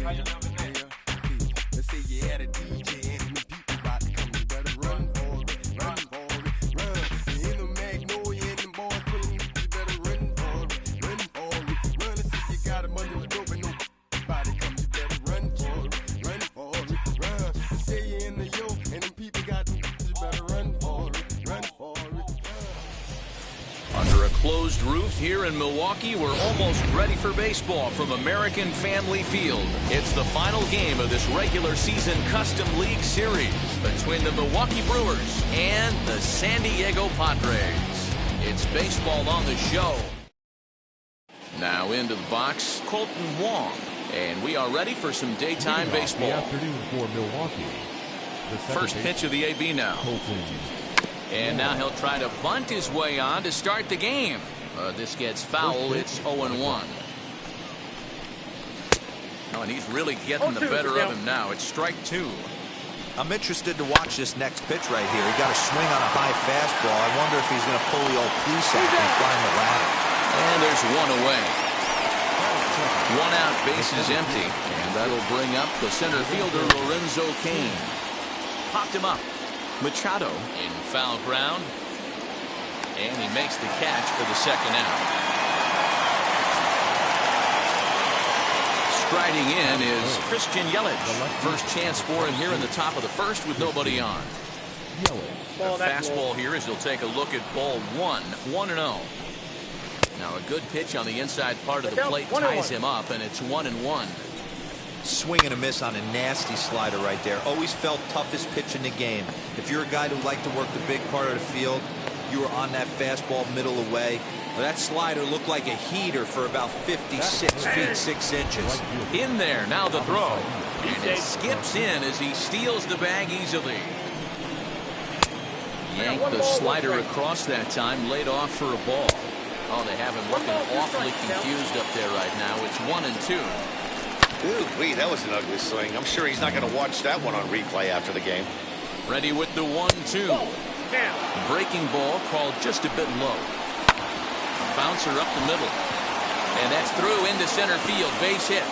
Let's say you had a DJ and the people about to come. You better run for it, run for it, run. You in the Magnolia and them boys pulling you. You better run for it, run for it, run. Let's say you got them under the dope and nobody come. You better run for it, run for it, run. Let's say you in the yoke and them people got them. You better run for it, run for it, run. Under a closed roof here in Milwaukee, we're almost ready for baseball from American Family Field. It's the final game of this regular season Custom League Series between the Milwaukee Brewers and the San Diego Padres. It's baseball on the show. Now into the box, Colton Wong. And we are ready for some daytime baseball. Afternoon for Milwaukee. First pitch of the AB now. And now he'll try to bunt his way on to start the game. This gets foul. It's 0-1. Oh, and he's really getting the better of him now. It's strike two. I'm interested to watch this next pitch right here. He got a swing on a high fastball. I wonder if he's going to pull the old piece out and climb the ladder. And there's one away. One out, base is empty. And that'll bring up the center fielder, Lorenzo Cain. Popped him up. Machado in foul ground. And he makes the catch for the second out. Striding in is Christian Yelich. First chance for him here in the top of the first with nobody on. The fastball here as he'll take a look at ball one. 1-0. Now a good pitch on the inside part of the plate ties him up, and it's 1-1. Swing and a miss on a nasty slider right there. Always felt toughest pitch in the game. If you're a guy who liked to work the big part of the field, you were on that fastball middle away. Well, that slider looked like a heater for about 56 feet 6 inches. In there, now the throw. And it skips in as he steals the bag easily. Yanked the slider across that time, laid off for a ball. Oh, they have him looking awfully confused up there right now. It's 1-2. Ooh-wee, that was an ugly swing. I'm sure he's not going to watch that one on replay after the game. Ready with the 1-2. Breaking ball called just a bit low. Bouncer up the middle. And that's through into center field. Base hit.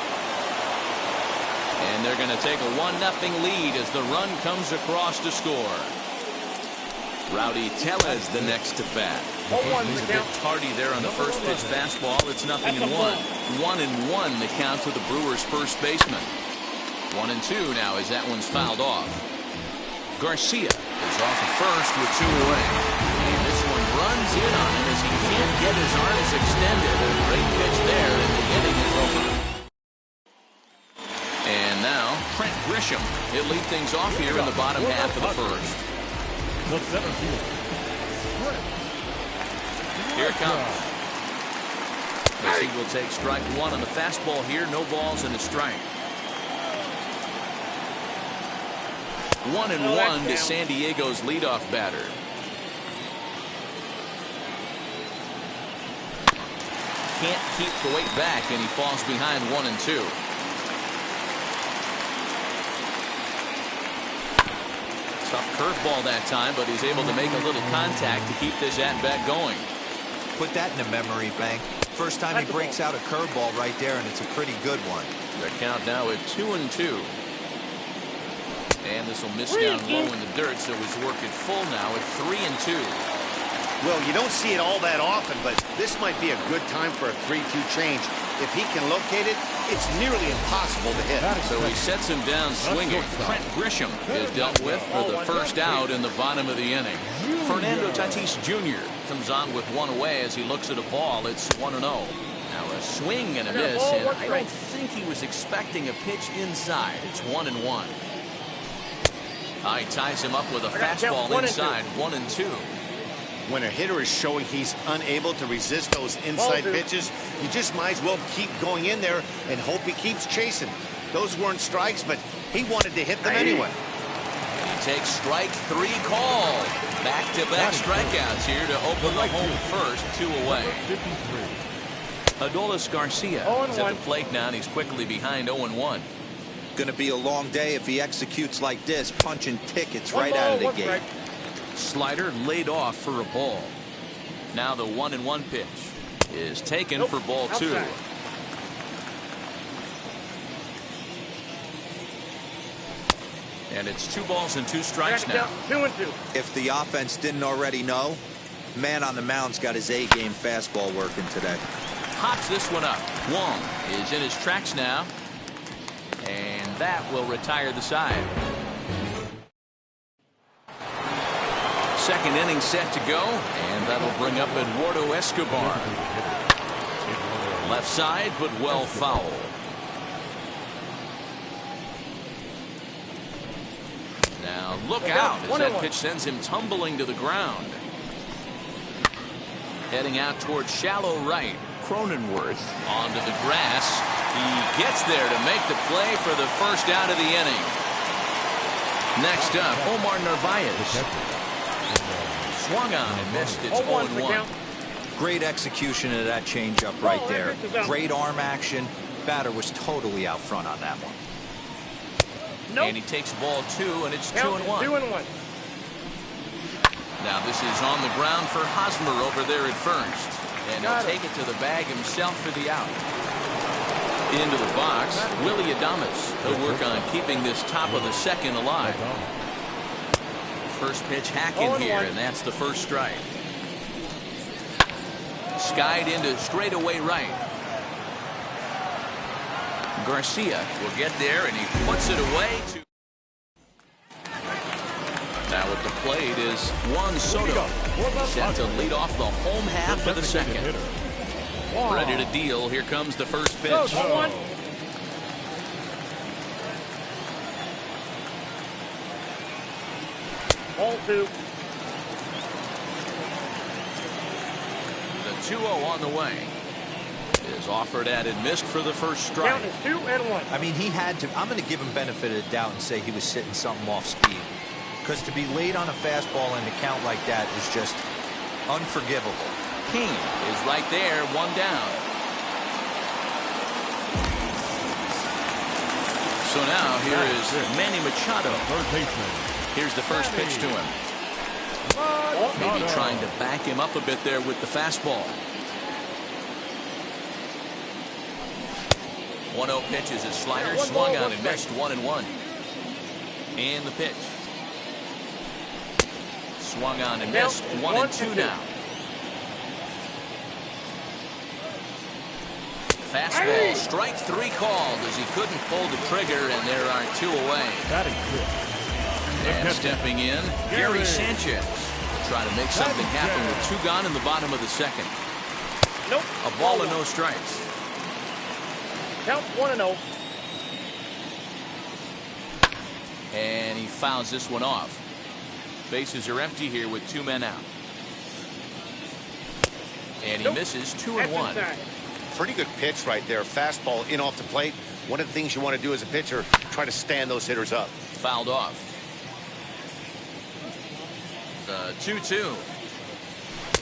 And they're going to take a 1-0 lead as the run comes across to score. Rowdy Tellez the next to bat. He's a bit tardy there on the first pitch fastball. It's 0-1. 1-1 the count to the Brewers' first baseman. 1-2 now as that one's fouled off. Garcia is off at first with 2 away. And this one runs in on him as he can't get his arms extended. A great pitch there, and the inning is over. And now Trent Grisham. He'll lead things off here in the bottom half of the first. The center field. Here it comes. As he will take strike one on the fastball here. No balls and a strike. 1-1 to San Diego's leadoff batter. Can't keep the weight back, and he falls behind 1-2. Tough curveball that time, but he's able to make a little contact to keep this at-bat going. Put that in the memory bank. First time he breaks out a curveball right there, and it's a pretty good one. The count now at 2-2. And this will miss down low in the dirt, so he's working full now at 3-2. Well, you don't see it all that often, but this might be a good time for a 3-2 change. If he can locate it, it's nearly impossible to hit. So he sets him down swinging. Trent Grisham is dealt with for the first out in the bottom of the inning. Fernando Tatis Jr. comes on with 1 away as he looks at a ball. It's 1-0. Now a swing and a miss, and I don't think he was expecting a pitch inside. It's 1-1. He ties him up with a fastball inside. 1-2. When a hitter is showing he's unable to resist those inside pitches, you just might as well keep going in there and hope he keeps chasing. Those weren't strikes, but he wanted to hit them anyway. He takes strike 3 called. Back-to-back strikeouts here to open the home first. 2 away. Adolis Garcia is at the plate now, and he's quickly behind 0-1. Going to be a long day if he executes like this, punching tickets right out of the gate. Slider laid off for a ball. Now the 1-1 pitch is taken for ball 2. And it's 2 balls and 2 strikes now. 2-2. If the offense didn't already know, man on the mound's got his A-game fastball working today. Hops this one up. Wong is in his tracks now. And that will retire the side. Second inning set to go. And that'll bring up Eduardo Escobar. Left side, but well foul. Now look out as that pitch sends him tumbling to the ground. Heading out towards shallow right. Cronenworth onto the grass. He gets there to make the play for the first out of the inning. Next up, Omar Narvaez. Swung on and missed. It's 0-1. Great execution of that changeup right there. Great arm action. Batter was totally out front on that one. And he takes ball 2, and it's 2-1. 2-1. Now this is on the ground for Hosmer over there at first. And he'll take it to the bag himself for the out. Into the box, Willie Adames. He'll work on keeping this top of the second alive. First pitch hacking here, and that's the first strike. Skied into straightaway right. Garcia will get there, and he puts it away. Now at the plate is Juan Soto. Set to lead off the home half of the second. Ready to deal. Here comes the first pitch. 0-2. The 2-0 on the way. Is offered at and missed for the first strike. Count is 2-1. I mean, he had to. I'm going to give him benefit of the doubt and say he was sitting something off speed. Because to be late on a fastball and to count like that is just unforgivable. King is right there, 1 down. So now here is Manny Machado. Third baseman. Here's the first pitch to him. Maybe trying to back him up a bit there with the fastball. 1-0 pitch is his slider. Swung on and missed. 1-1. And the pitch. Swung on and missed. 1-2 now. Fastball, strike 3 called as he couldn't pull the trigger, and there are 2 away. And stepping in, Gary Sanchez will try to make something happen with 2 gone in the bottom of the second. Nope. A ball and no strikes. Count 1-0. And he fouls this one off. Bases are empty here with 2 men out. And he misses. 2-1. Pretty good pitch right there. Fastball in off the plate. One of the things you want to do as a pitcher, try to stand those hitters up. Fouled off. The 2-2.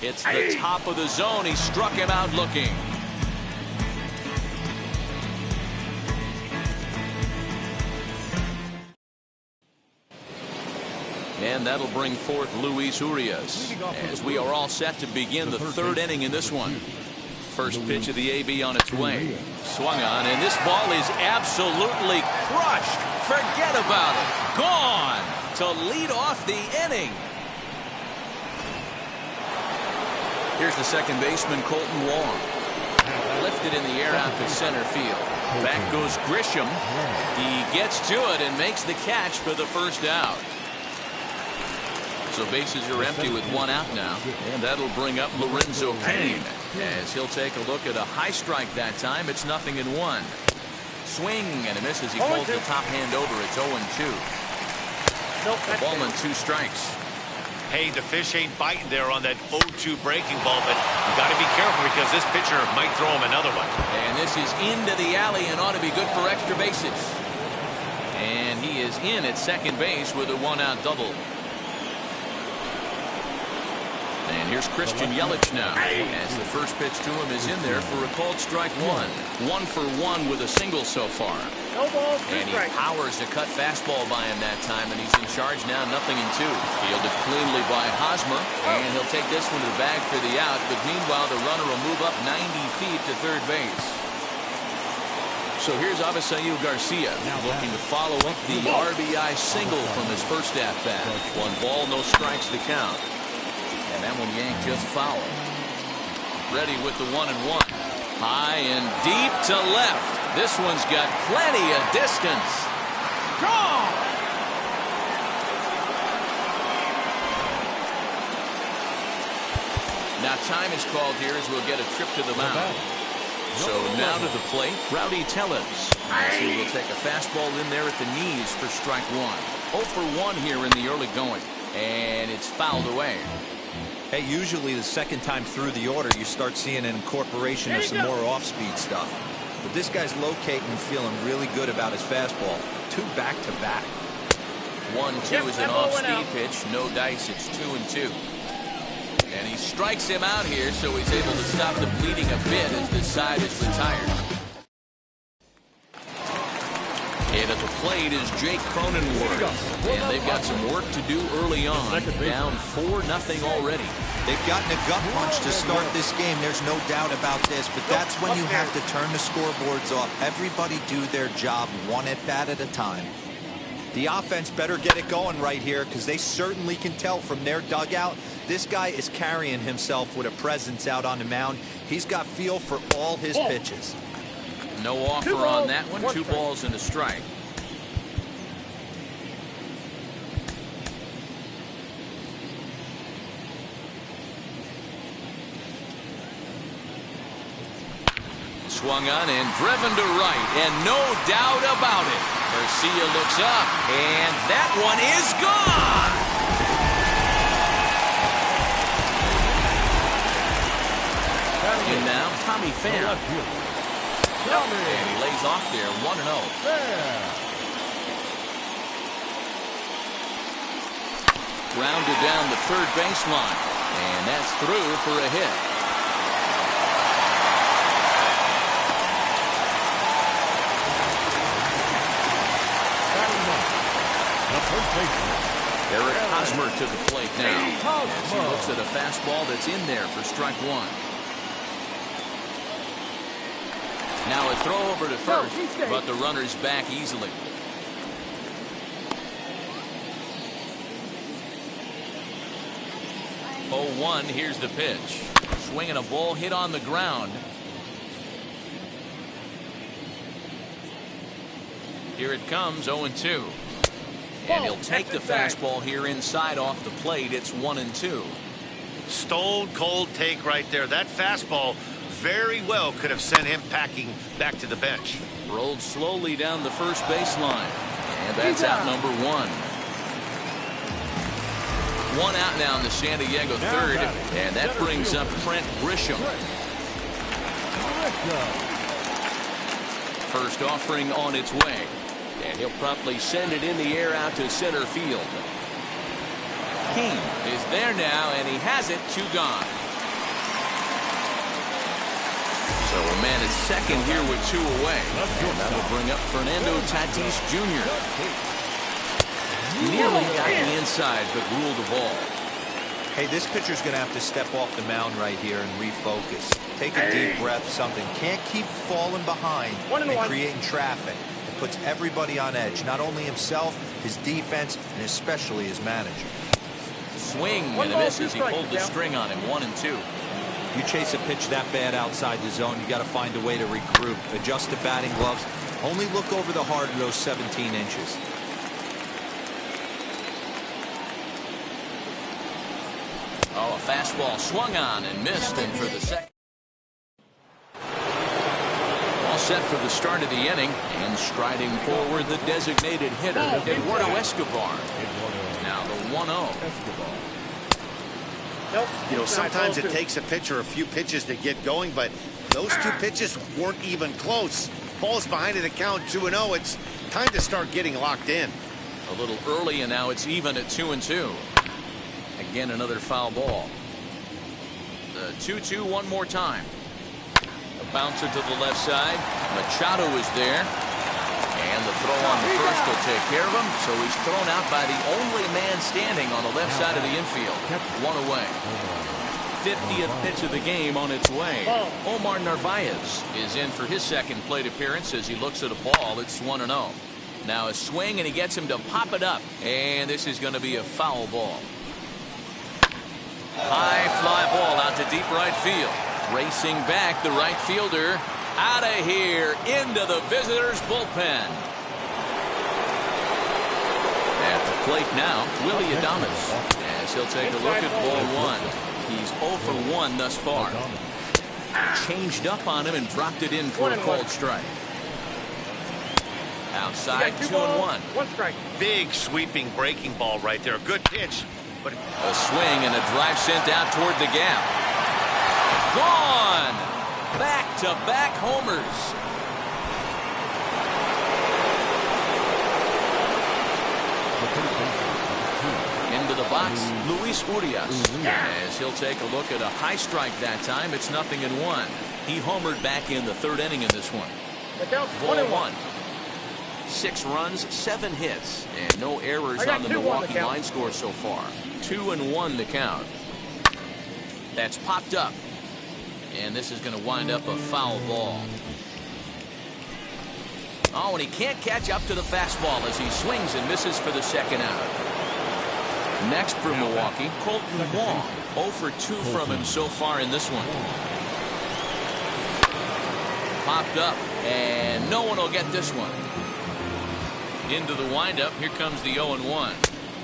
It's the top of the zone. He struck him out looking. And that'll bring forth Luis Urias as we are all set to begin the 3rd inning in this one. First pitch of the AB on its way. Swung on, and this ball is absolutely crushed. Forget about it. Gone to lead off the inning. Here's the second baseman, Colton Wong. Lifted in the air out to center field. Back goes Grisham. He gets to it and makes the catch for the first out. So bases are empty with 1 out now. And that'll bring up Lorenzo Cain as he'll take a look at a high strike that time. It's 0-1. Swing and a miss as he pulls the top hand over. It's 0-2. Nope. Ballman 2 strikes. Hey, the fish ain't biting there on that 0-2 breaking ball, but you got to be careful because this pitcher might throw him another one. And this is into the alley and ought to be good for extra bases. And he is in at second base with a 1-out double. And here's Christian Yelich now, as the first pitch to him is in there for a called strike 1. 1 for 1 with a single so far. No balls, 2 And he strikes. powers a cut fastball by him that time, and he's in charge now, 0-2. Fielded cleanly by Hosmer, and he'll take this one to the bag for the out, but meanwhile the runner will move up 90 feet to third base. So here's Avisail Garcia looking to follow up the RBI single from his first at-bat. 1 ball, no strikes to count. And that one yanked just foul. Ready with the 1-1. High and deep to left. This one's got plenty of distance. Gone! Now time is called here as we'll get a trip to the mound. So now to the plate, Rowdy Tellez. He will take a fastball in there at the knees for strike 1. 0 for 1 here in the early going. And it's fouled away. Hey, usually the second time through the order, you start seeing an incorporation of some more off-speed stuff. But this guy's locating and feeling really good about his fastball. 2 back-to-back. 1-2 is an off-speed pitch. No dice. It's 2-2. And he strikes him out here, so he's able to stop the bleeding a bit as this side is retired. And at the plate is Jake Cronenworth. And they've got some work to do early on. Down 4-0 already. They've gotten a gut punch to start this game. There's no doubt about this, but that's when you have to turn the scoreboards off. Everybody do their job 1 at-bat at a time. The offense better get it going right here because they certainly can tell from their dugout this guy is carrying himself with a presence out on the mound. He's got feel for all his pitches. No offer on that one. 2 balls and a strike. Swung on and driven to right, and no doubt about it. Garcia looks up, and that one is gone. And now Tommy Pham. And he lays off there, 1-0. Grounded down the third baseline, and that's through for a hit. Eric Hosmer to the plate now. As he looks at a fastball that's in there for strike 1. Now a throw over to first, but the runner's back easily. Oh, 1, here's the pitch. Swinging a ball hit on the ground. Here it comes, 0-2. And he'll take the fastball here inside off the plate. It's 1-2. Stone cold take right there. That fastball very well could have sent him packing back to the bench. Rolled slowly down the first baseline. And that's out number 1. 1 out now in the San Diego third. And that brings up Trent Grisham. First offering on its way. And he'll promptly send it in the air out to center field. Keane is there now, and he has it. 2 gone. So a man is second here with 2 away. And that'll bring up Fernando Tatis Jr. Nearly got the inside, but ruled the ball. Hey, this pitcher's going to have to step off the mound right here and refocus. Take a deep breath, something. Can't keep falling behind and creating traffic. It puts everybody on edge, not only himself, his defense, and especially his manager. Swing and a miss as he pulled the string on him. 1-2. You chase a pitch that bad outside the zone, you got to find a way to regroup. Adjust the batting gloves. Only look over the heart of those 17 inches. Oh, a fastball swung on and missed, and for the second. All set for the start of the inning, and striding forward the designated hitter, Eduardo Escobar. Now the 1-0. Nope. You know, sometimes it takes a pitcher a few pitches to get going, but those 2 pitches weren't even close. Ball's behind in the count, 2-0. It's time to start getting locked in. A little early, and now it's even at 2-2. Again, another foul ball. The 2-2 one more time. A bouncer to the left side. Machado is there. And the throw on the first will take care of him. So he's thrown out by the only man standing on the left side of the infield. 1 away. 50th pitch of the game on its way. Omar Narvaez is in for his second plate appearance as he looks at a ball. It's 1-0. Now a swing, and he gets him to pop it up. And this is going to be a foul ball. High fly ball out to deep right field. Racing back, the right fielder. Out of here, into the visitors' bullpen. At the plate now, Willie Adames, as he'll take a look at ball one. He's 0 for 1 thus far. Changed up on him and dropped it in for a called strike. Outside, 2-1. 1 strike. Big sweeping breaking ball right there. Good pitch. But a swing and a drive sent out toward the gap. Gone! Back-to-back homers. Into the box, Luis Urias. As he'll take a look at a high strike that time, it's 0-1. He homered back in the third inning in this one. Ball 1. 6 runs, 7 hits, and no errors on the Milwaukee line score so far. 2-1 the count. That's popped up. And this is going to wind up a foul ball. Oh, and he can't catch up to the fastball as he swings and misses for the second out. Next for Milwaukee, Colton Wong. 0 for 2 from him so far in this one. Popped up, and no one will get this one. Into the windup, here comes the 0-1.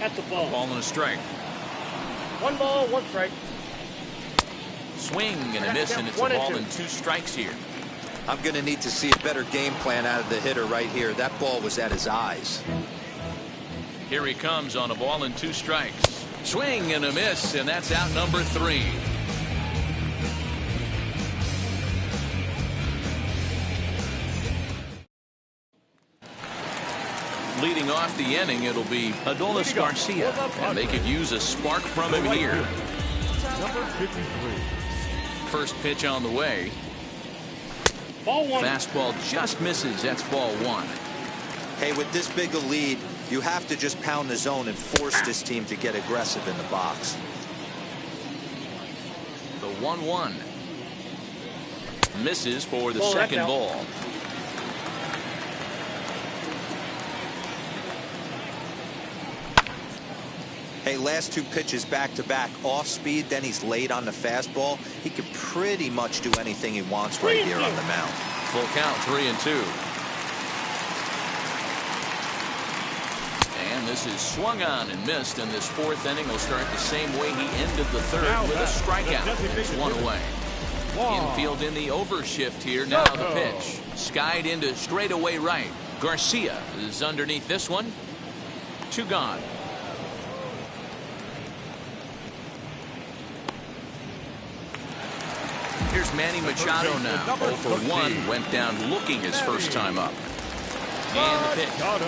That's a ball. Ball and a strike. 1 ball, 1 strike. Swing and a miss, and it's a ball and 2 strikes here. I'm going to need to see a better game plan out of the hitter right here. That ball was at his eyes. Here he comes on a ball and 2 strikes. Swing and a miss, and that's out number 3. Leading off the inning, it'll be Adolis Garcia, and they could use a spark from him here. Number 53. First pitch on the way. Ball 1. Fastball just misses. That's ball 1. Hey, with this big a lead, you have to just pound the zone and force this team to get aggressive in the box. The 1-1. Misses for the second ball. Hey, last 2 pitches back-to-back, off speed, then he's late on the fastball. He can pretty much do anything he wants right here on the mound. Full count, 3-2. And this is swung on and missed, and this 4th inning will start the same way he ended the 3rd with a strikeout. It's 1 away. Infield in the overshift here. Now the pitch. Skied into straightaway right. Garcia is underneath this one. 2 gone. Here's Manny Machado now. 0 for 1. Went down looking his first time up. And the pitch. No,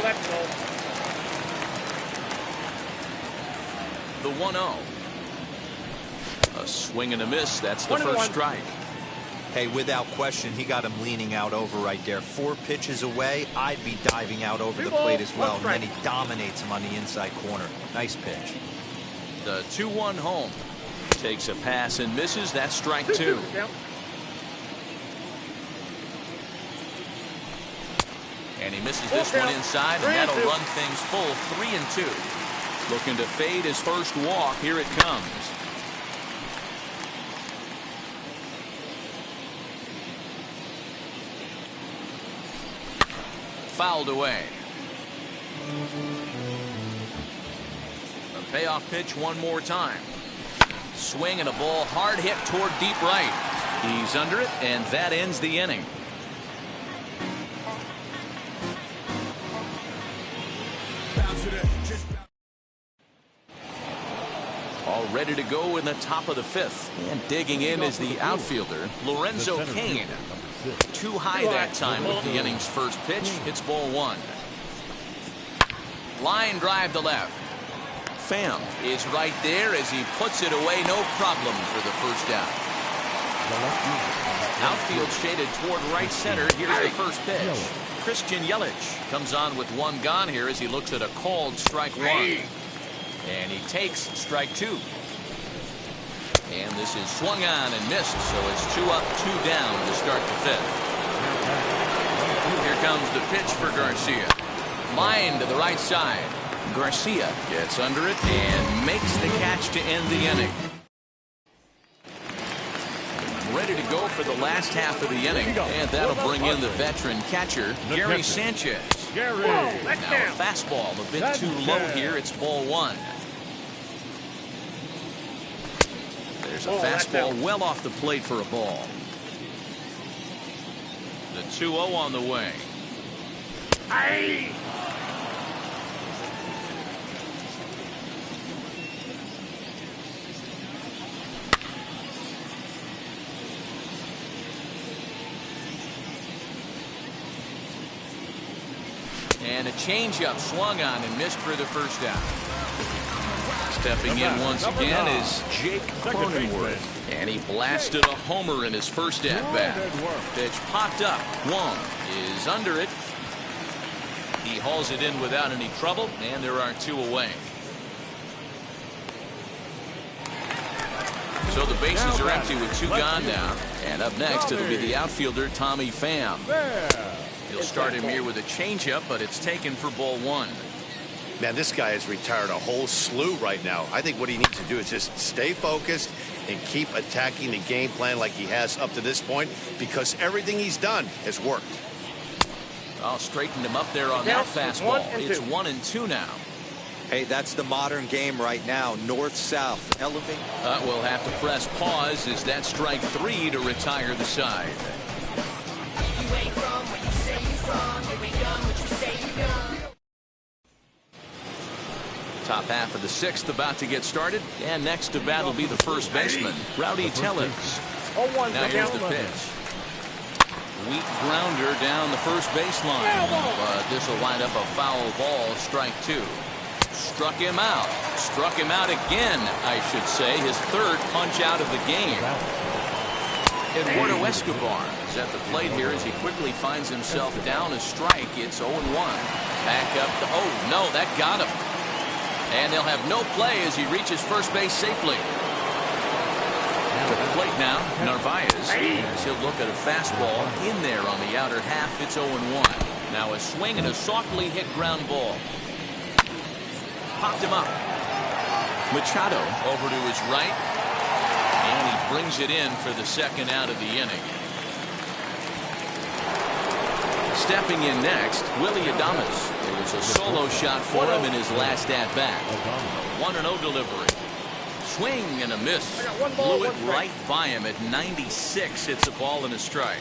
that's no. The 1-0. A swing and a miss. That's the first strike. Hey, without question, he got him leaning out over right there. 4 pitches away, I'd be diving out over the plate as well. And then he dominates him on the inside corner. Nice pitch. The 2-1 home. Takes a pass and misses. That's strike 2. And he misses this one inside, and that'll run things full. 3-2. Looking to fade his first walk. Here it comes. Fouled away. A payoff pitch one more time. Swing and a ball hard hit toward deep right. He's under it, and that ends the inning. All ready to go in the top of the 5th. And digging in is the outfielder, Lorenzo Cain. Too high that time with the inning's first pitch. It's ball 1. Line drive to left. Pham is right there as he puts it away. No problem for the first out. Outfield shaded toward right center. Here's the first pitch. Christian Yelich comes on with 1 gone here as he looks at a called strike 1. And he takes strike 2. And this is swung on and missed, so it's 2 up, 2 down to start the 5th. Here comes the pitch for Garcia. Line to the right side. Garcia gets under it and makes the catch to end the inning. Ready to go for the last half of the inning, and that'll bring in the veteran catcher, Gary Sanchez. Gary. Now a fastball a bit too low here. It's ball 1. There's a fastball well off the plate for a ball. The 2-0 on the way. Aye. And a changeup swung on and missed for the first out. Stepping in once again is Jake Cronenworth. And he blasted a homer in his first at-bat. Pitch popped up. Wong is under it. He hauls it in without any trouble, and there are 2 away. So the bases are empty with 2 gone now. And up next, it'll be the outfielder, Tommy Pham. He'll start him here with a changeup, but it's taken for ball 1. Man, this guy has retired a whole slew right now. I think what he needs to do is just stay focused and keep attacking the game plan like he has up to this point, because everything he's done has worked. I'll straighten him up there on that fastball. It's 1-2 now. Hey, that's the modern game right now. North-south, elevate. We'll have to press pause as that strike 3 to retire the side. You ain't from where you say you from. You ain't done what you say you done. Top half of the 6th about to get started, and next to bat will be the first baseman, Rowdy Tellez. Now here's the pitch. Weak grounder down the first baseline, but this will wind up a foul ball, strike 2. Struck him out again, I should say, his 3rd punch out of the game. Eduardo Escobar is at the plate here as he quickly finds himself down a strike. It's 0-1. Back up to, oh no, that got him. And they'll have no play as he reaches first base safely. To the plate now, Narvaez. As he'll look at a fastball in there on the outer half. It's 0-1. Now a swing and a softly hit ground ball. Popped him up. Machado over to his right. And he brings it in for the 2nd out of the inning. Stepping in next, Willie Adames. It was a solo shot for him in his last at-bat. 1-0 delivery. Swing and a miss. Blew it right by him at 96. It's a ball and a strike.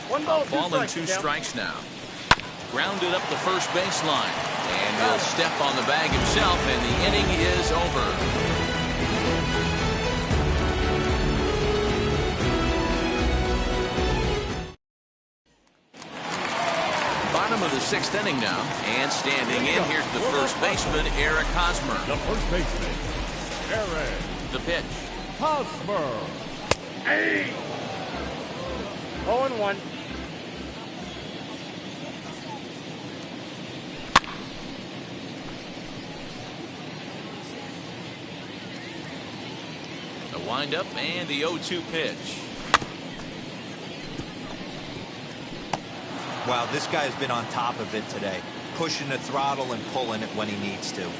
Ball and 2 strikes now. Grounded up the first baseline. And he'll step on the bag himself, and the inning is over. Bottom of the 6th inning now, and standing in, here's the first baseman, Eric Hosmer. The first baseman, Eric. The pitch. Hosmer. Hey. 0-1. The windup and the 0-2 pitch. Wow, this guy's been on top of it today, pushing the throttle and pulling it when he needs to.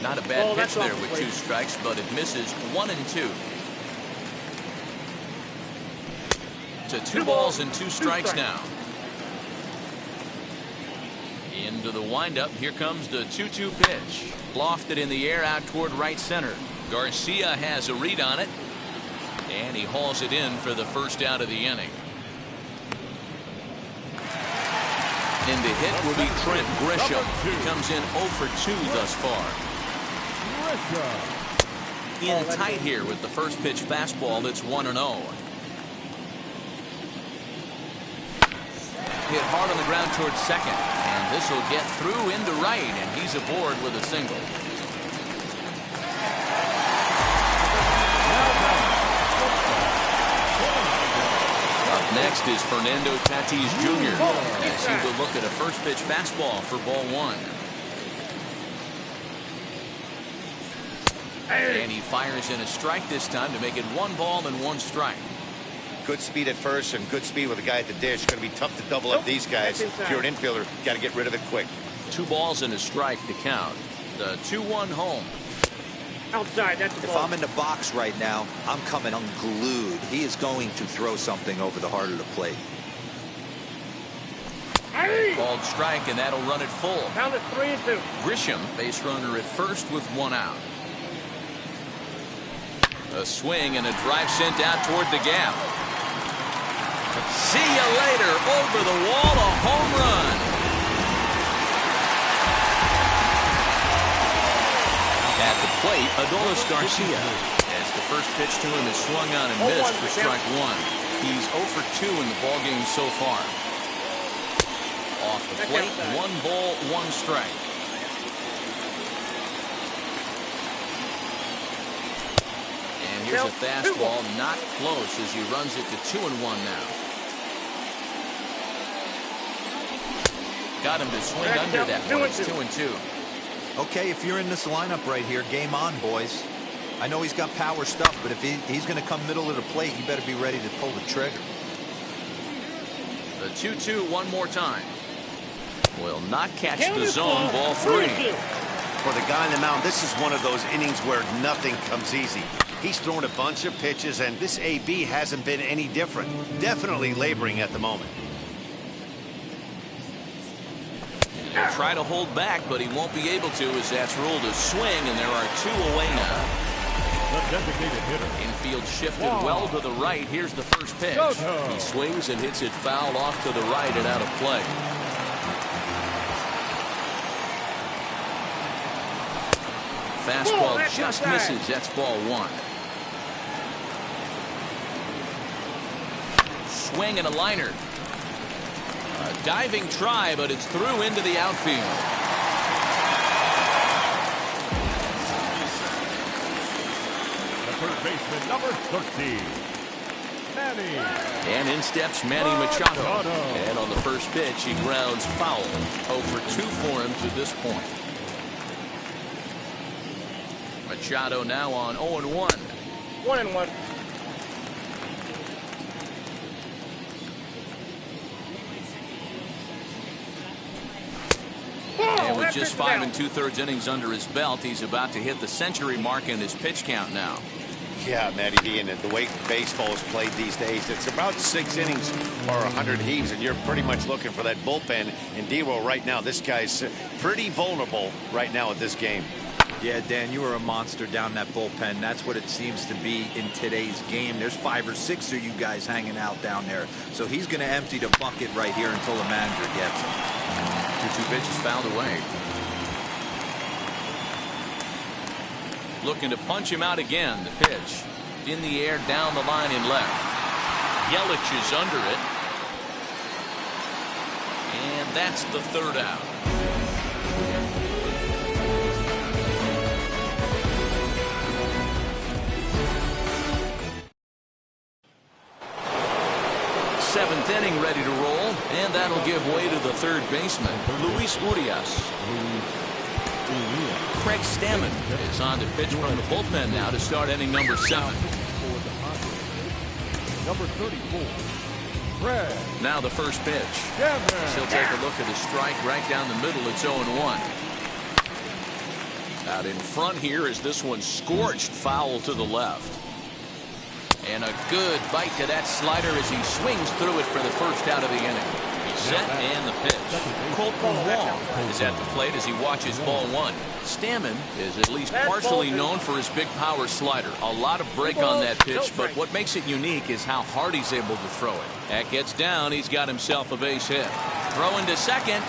Not a bad pitch there with 2 strikes, but it misses 1-2. To 2 balls and 2 strikes now. Into the windup. Here comes the 2-2 pitch. Lofted in the air out toward right center. Garcia has a read on it, and he hauls it in for the first out of the inning. And the hit will be Trent Grisham. He comes in 0 for 2 thus far. In tight here with the first pitch fastball. It's 1-0. Hit hard on the ground towards second, and this will get through into right, and he's aboard with a single. Up next is Fernando Tatis Jr. as he will look at a first pitch fastball for ball 1. And he fires in a strike this time to make it 1 ball and 1 strike. Good speed at first and good speed with a guy at the dish. Going to be tough to double up these guys. If you're an infielder, got to get rid of it quick. 2 balls and a strike to count. The 2-1 home. Outside, that's the If ball. I'm in the box right now, I'm coming unglued. He is going to throw something over the heart of the plate. Called strike, and that'll run it full. Down to 3-2. Grisham, base runner at first with 1 out. A swing and a drive sent out toward the gap. See you later. Over the wall, a home run. At the plate, Adolis Garcia. As the first pitch to him is swung on and missed for strike 1. He's 0 for 2 in the ballgame so far. Off the plate, 1 ball, 1 strike. And here's a fastball, not close, as he runs it to 2-1 now. Got him to swing under that one. It's 2-2. Okay, if you're in this lineup right here, game on, boys. I know he's got power stuff, but if he's going to come middle of the plate, you better be ready to pull the trigger. The 2-2 one more time. Will not catch the zone. Ball 3. For the guy on the mound, this is one of those innings where nothing comes easy. He's thrown a bunch of pitches, and this AB hasn't been any different. Definitely laboring at the moment. He'll try to hold back, but he won't be able to, as that's ruled a swing, and there are 2 away now. The designated hitter. Infield shifted well to the right. Here's the first pitch. He swings and hits it foul off to the right and out of play. Fastball just misses. That's ball 1. Swing and a liner. A diving try, but it's through into the outfield. The third baseman, number 13. Manny. And in steps Manny Machado. And on the first pitch, he grounds foul. 0 for 2 for him to this point. Machado now on 0-1. 1-1. And with just 5 2/3 innings under his belt, he's about to hit the century mark in his pitch count now. Yeah, Matty D, and the way baseball is played these days, it's about 6 innings or 100 heaves, and you're pretty much looking for that bullpen. And D-Roll right now, this guy's pretty vulnerable right now at this game. Yeah, Dan, you were a monster down that bullpen. That's what it seems to be in today's game. There's 5 or 6 of you guys hanging out down there. So he's going to empty the bucket right here until the manager gets him. 2-2 pitches fouled away. Looking to punch him out again. The pitch in the air, down the line in left. Yelich is under it. And that's the 3rd out. Seventh inning ready to roll, and that'll give way to the 3rd baseman, Luis Urias. Craig Stammen is on to pitch from the bullpen now to start inning number 7. Number 34. Craig. Now the first pitch. He'll take a look at the strike right down the middle. It's 0-1. Out in front here is this one scorched foul to the left. And a good bite to that slider as he swings through it for the first out of the inning. He's set and the pitch. Colton Wong is at the plate as he watches ball 1. Stammen is at least partially known for his big power slider. A lot of break on that pitch, but what makes it unique is how hard he's able to throw it. That gets down. He's got himself a base hit. Throwing to second.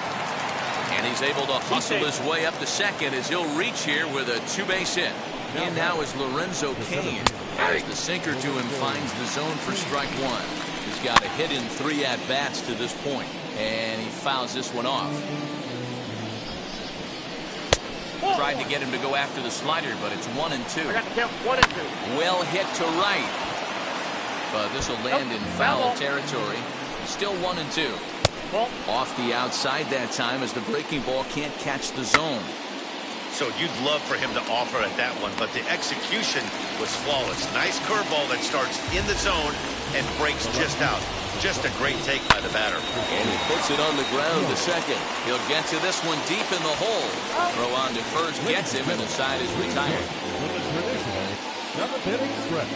And he's able to hustle his way up to second as he'll reach here with a 2-base hit. And now is Lorenzo Cain as the sinker to him finds the zone for strike 1. He's got a hit in 3 at-bats to this point, and he fouls this one off. Tried to get him to go after the slider, but it's 1-2. I got the count 1-2. Well hit to right, but this will land in foul territory. Still 1-2. Off the outside that time as the breaking ball can't catch the zone. So you'd love for him to offer at that one, but the execution was flawless. Nice curveball that starts in the zone and breaks just out. Just a great take by the batter. And he puts it on the ground to second. He'll get to this one deep in the hole. Throw on to first gets him, and the side is retired. With a traditional seventh inning stretch.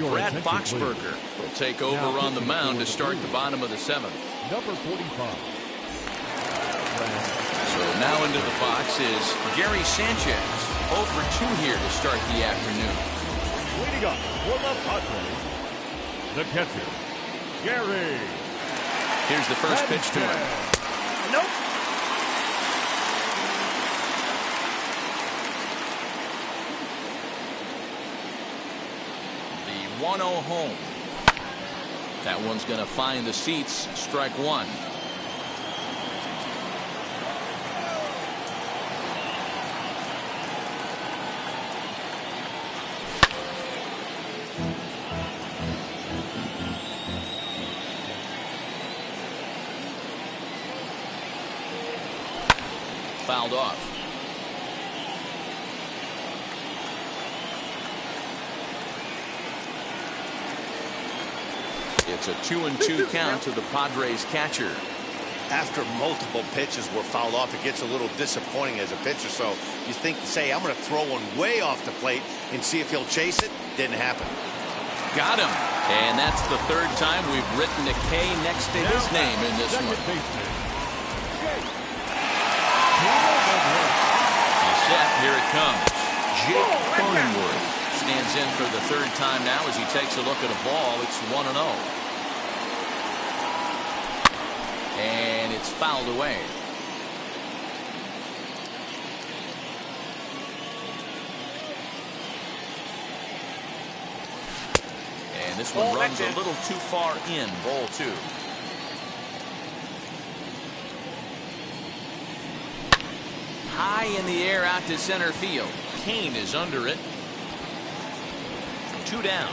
Brad Boxberger will take over on the mound to start the bottom of the seventh. Number 45. So now into the box is Gary Sanchez. 0 for 2 here to start the afternoon. Leading up for the Padres, the catcher, Gary. Here's the first pitch to him. Nope. The 1-0 home. That one's going to find the seats. Strike one. Fouled off. It's a 2-2 count to the Padres catcher. After multiple pitches were fouled off, it gets a little disappointing as a pitcher. So you think, say, I'm going to throw one way off the plate and see if he'll chase it. Didn't happen. Got him. And that's the third time we've written a K next to his name in this one. He's set. Here it comes. Jake Cronenworth stands in for the third time now as he takes a look at a ball. It's 1-0. And it's fouled away. And this one runs a little too far in. Ball 2. High in the air out to center field. Kane is under it. 2 down.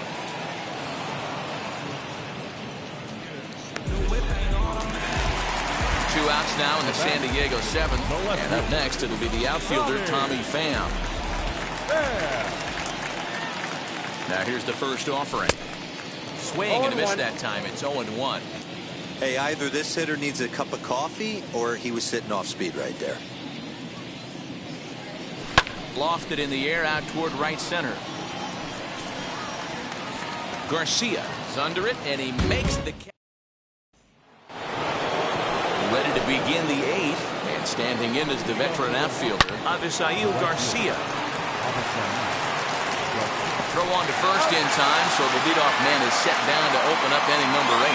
Two outs now in the San Diego 7th. And up next, it'll be the outfielder, Tommy Pham. Now here's the first offering. Swing and a miss that time. It's 0-1. Hey, either this hitter needs a cup of coffee or he was sitting off speed right there. Lofted in the air out toward right center. Garcia is under it, and he makes the catch. Ready to begin the 8th, and standing in is the veteran outfielder, Avisail Garcia. Throw on to first in time, so the leadoff man is set down to open up inning number 8.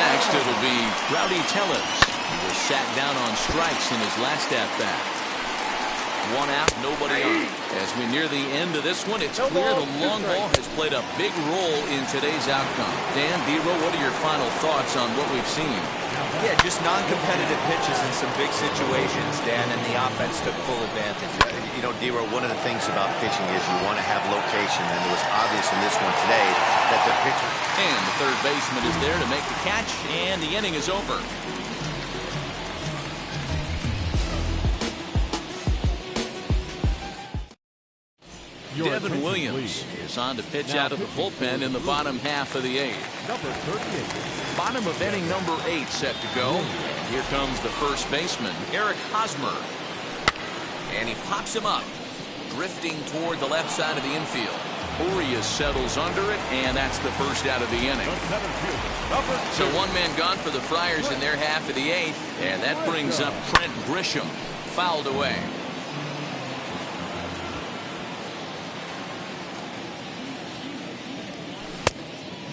Next, it'll be Rowdy Tellez, who was sat down on strikes in his last at-bat. 1 out, nobody on. As we near the end of this one, it's clear the long ball has played a big role in today's outcome. Dan, Dero, what are your final thoughts on what we've seen? Yeah, just non-competitive pitches in some big situations, Dan, and the offense took full advantage. You know, Dero, one of the things about pitching is you want to have location, and it was obvious in this one today that the pitcher... And the third baseman is there to make the catch, and the inning is over. Devin Williams is on to pitch out of the bullpen in the bottom half of the 8th. Number 38. Bottom of inning number 8 set to go. And here comes the first baseman, Eric Hosmer. And he pops him up, drifting toward the left side of the infield. Urias settles under it, and that's the first out of the inning. So one man gone for the Friars in their half of the 8th, and that brings up Trent Grisham, fouled away.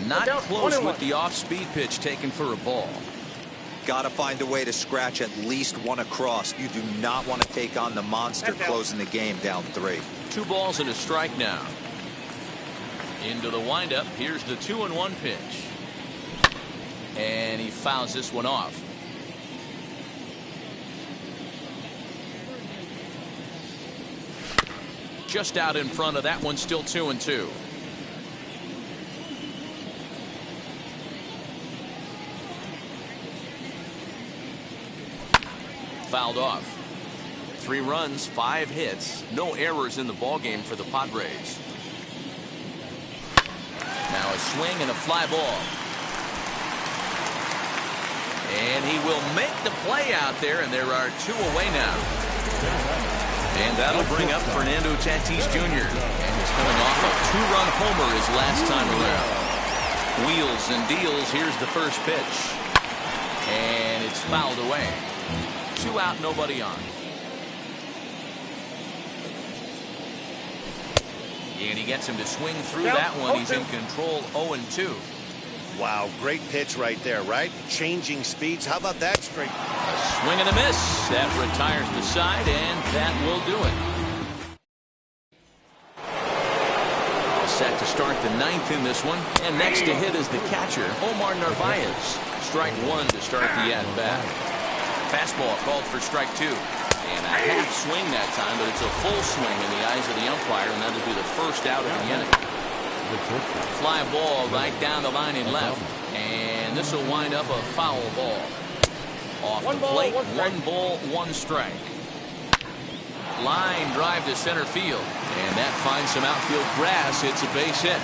Not close with the off-speed pitch taken for a ball. Got to find a way to scratch at least one across. You do not want to take on the monster closing the game down 3. 2 balls and a strike now. Into the windup. Here's the 2-1 pitch. And he fouls this one off. Just out in front of that one, still 2-2. fouled off. 3 runs, 5 hits, no errors in the ballgame for the Padres. Now a swing and a fly ball. And he will make the play out there, and there are 2 away now. And that'll bring up Fernando Tatis Jr. And he's coming off a 2-run homer his last time around. Wheels and deals. Here's the first pitch. And it's fouled away. 2 out, nobody on. And he gets him to swing through that one. He's in control, 0-2. Wow, great pitch right there, right? Changing speeds. How about that straight? A swing and a miss. That retires the side, and that will do it. All set to start the 9th in this one. And next to hit is the catcher, Omar Narvaez. Strike 1 to start the at-bat. Fastball called for strike 2. And a half swing that time, but it's a full swing in the eyes of the umpire, and that'll be the first out of the inning. Fly ball right down the line in left, and this will wind up a foul ball. Off the plate, 1 ball, 1 strike. Line drive to center field, and that finds some outfield grass. It's a base hit.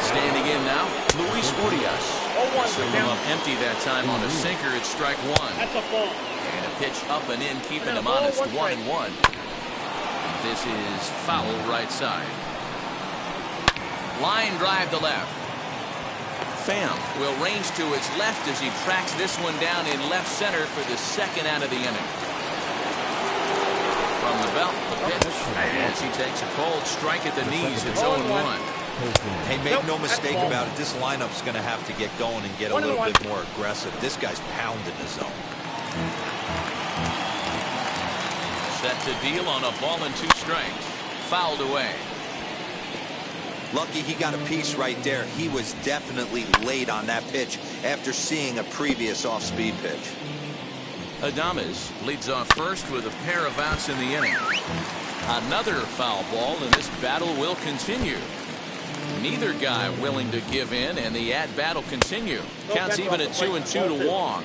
Standing in now, Luis Urias. Took him up empty that time on a sinker. It's strike 1. That's a ball. And a pitch up and in, keeping him honest, 1-1. This is foul right side. Line drive to left. Pham will range to his left as he tracks this one down in left center for the 2nd out of the inning. From the belt, the pitch. As he takes a cold strike at the knees, it's 0-1. Hey, make no mistake about it. This lineup's going to have to get going and get a little bit more aggressive. This guy's pounding the zone. Set to deal on a ball and 2 strikes. Fouled away. Lucky he got a piece right there. He was definitely late on that pitch after seeing a previous off-speed pitch. Adames leads off first with a pair of outs in the inning. Another foul ball, and this battle will continue. Neither guy willing to give in, and the at-bat will continue. Counts even at 2-2 to Wong.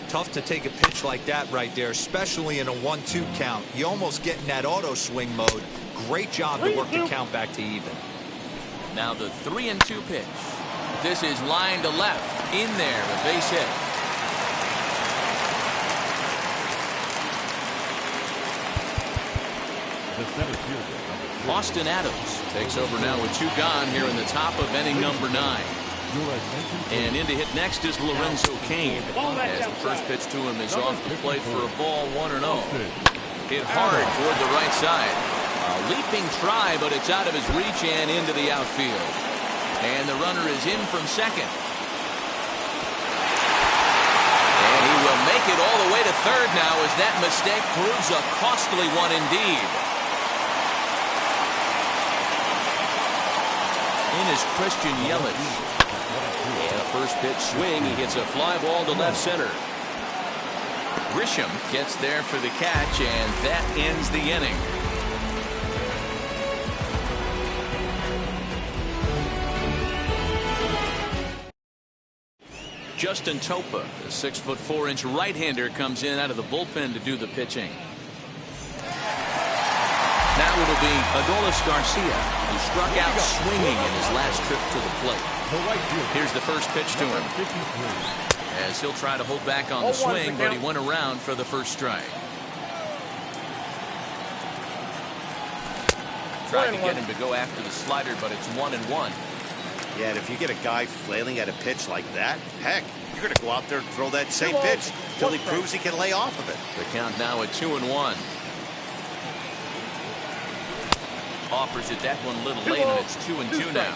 Tough to take a pitch like that right there, especially in a 1-2 count. You almost get in that auto swing mode. Great job to work the count back to even. Now the 3-2 pitch. This is line to left. In there, a base hit. The center fielder, Austin Adams takes over now with 2 gone here in the top of inning number 9. And in to hit next is Lorenzo Cain, as the first pitch to him is off the plate for a ball, 1-0. Hit hard toward the right side. A leaping try, but it's out of his reach and into the outfield. And the runner is in from second. And he will make it all the way to third now, as that mistake proves a costly one indeed. In is Christian Yelich. And a first pitch swing. He gets a fly ball to left center. Grisham gets there for the catch, and that ends the inning. Justin Topa, the 6'4" right-hander, comes in out of the bullpen to do the pitching. Now it'll be Adolis Garcia, who struck out swinging in his last trip to the plate. Here's the first pitch to him, as he'll try to hold back on the swing, but he went around for the first strike. Tried to get him to go after the slider, but it's 1-1. Yeah, and if you get a guy flailing at a pitch like that, heck, you're going to go out there and throw that same pitch till he proves he can lay off of it. The count now at 2-1. Offers it that one a little late, and it's 2-2 now.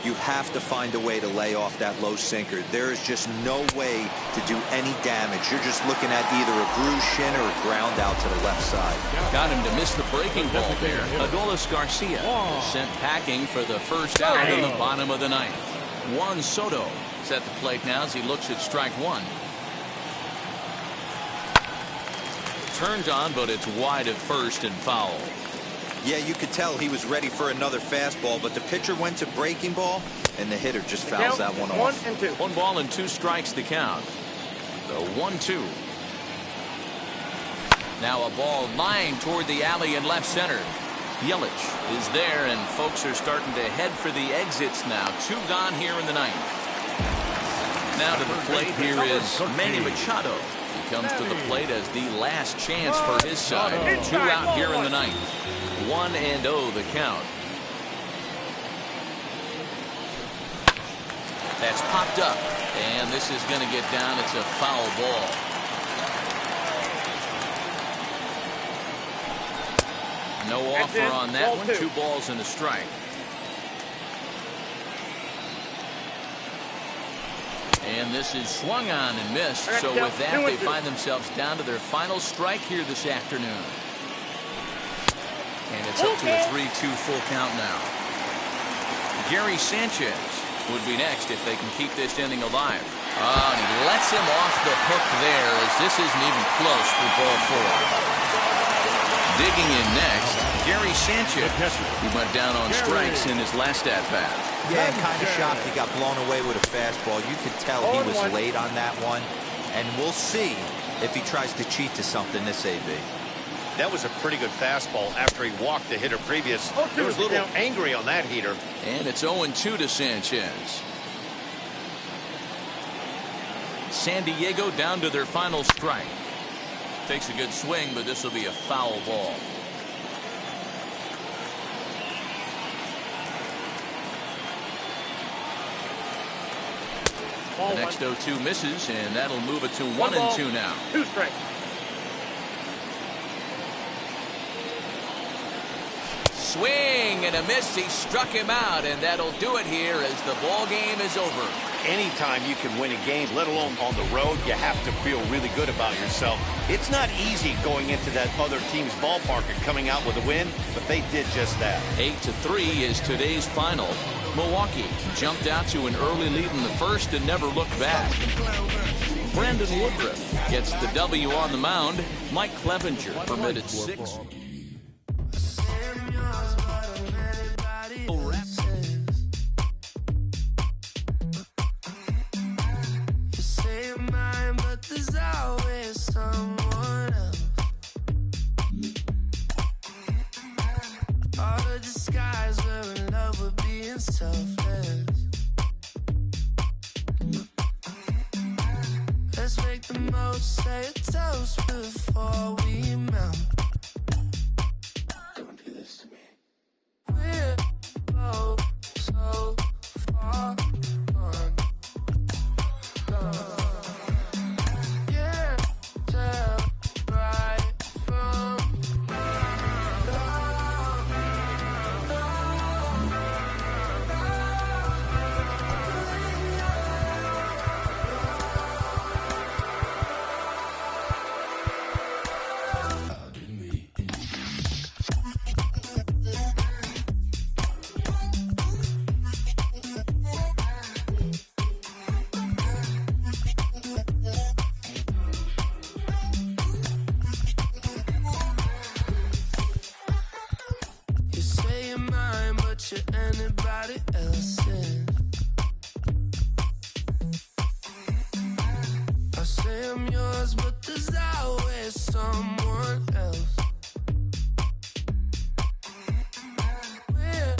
You have to find a way to lay off that low sinker. There is just no way to do any damage. You're just looking at either a bruised shin or a ground out to the left side. Got him to miss the breaking ball there. Adolis Garcia is sent packing for the first out in the bottom of the 9th. Juan Soto is at the plate now as he looks at strike 1. Turned on, but it's wide at first and foul. Yeah, you could tell he was ready for another fastball, but the pitcher went to breaking ball, and the hitter just fouls that one off. 1-2. 1 ball and 2 strikes the count. The 1-2. Now a ball lined toward the alley in left center. Yelich is there, and folks are starting to head for the exits now. 2 gone here in the 9th. Now to the plate, here is Manny Machado. He comes to the plate as the last chance for his side. 2 out here in the 9th. 1-0 the count. That's popped up, and this is going to get down. It's a foul ball. No offer on that one. 2 balls and a strike. And this is swung on and missed. So with that, they find themselves down to their final strike here this afternoon. And it's up to a 3-2 full count now. Gary Sanchez would be next if they can keep this inning alive. And he lets him off the hook there, as this isn't even close for ball 4. Digging in next, Gary Sanchez. He went down on strikes in his last at-bat. Yeah, kind of shocked he got blown away with a fastball. You could tell he was late on that one. And we'll see if he tries to cheat to something this AB. That was a pretty good fastball after he walked the hitter previous. He was a little angry on that heater. And it's 0-2 to Sanchez. San Diego down to their final strike. Takes a good swing, but this will be a foul ball. The next 0-2 misses, and that'll move it to 1-2 now. 2 strikes. Swing and a miss. He struck him out, and that'll do it here as the ball game is over. Anytime you can win a game, let alone on the road, you have to feel really good about yourself. It's not easy going into that other team's ballpark and coming out with a win, but they did just that. 8-3 is today's final. Milwaukee jumped out to an early lead in the first and never looked back. Brandon Woodruff gets the W on the mound. Mike Clevenger permitted 6. Let's make the most, say a toast before we melt. Don't do this to me. We're both so far gone. Yeah, tell right from anybody else's. I say I'm yours, but there's always someone else. We're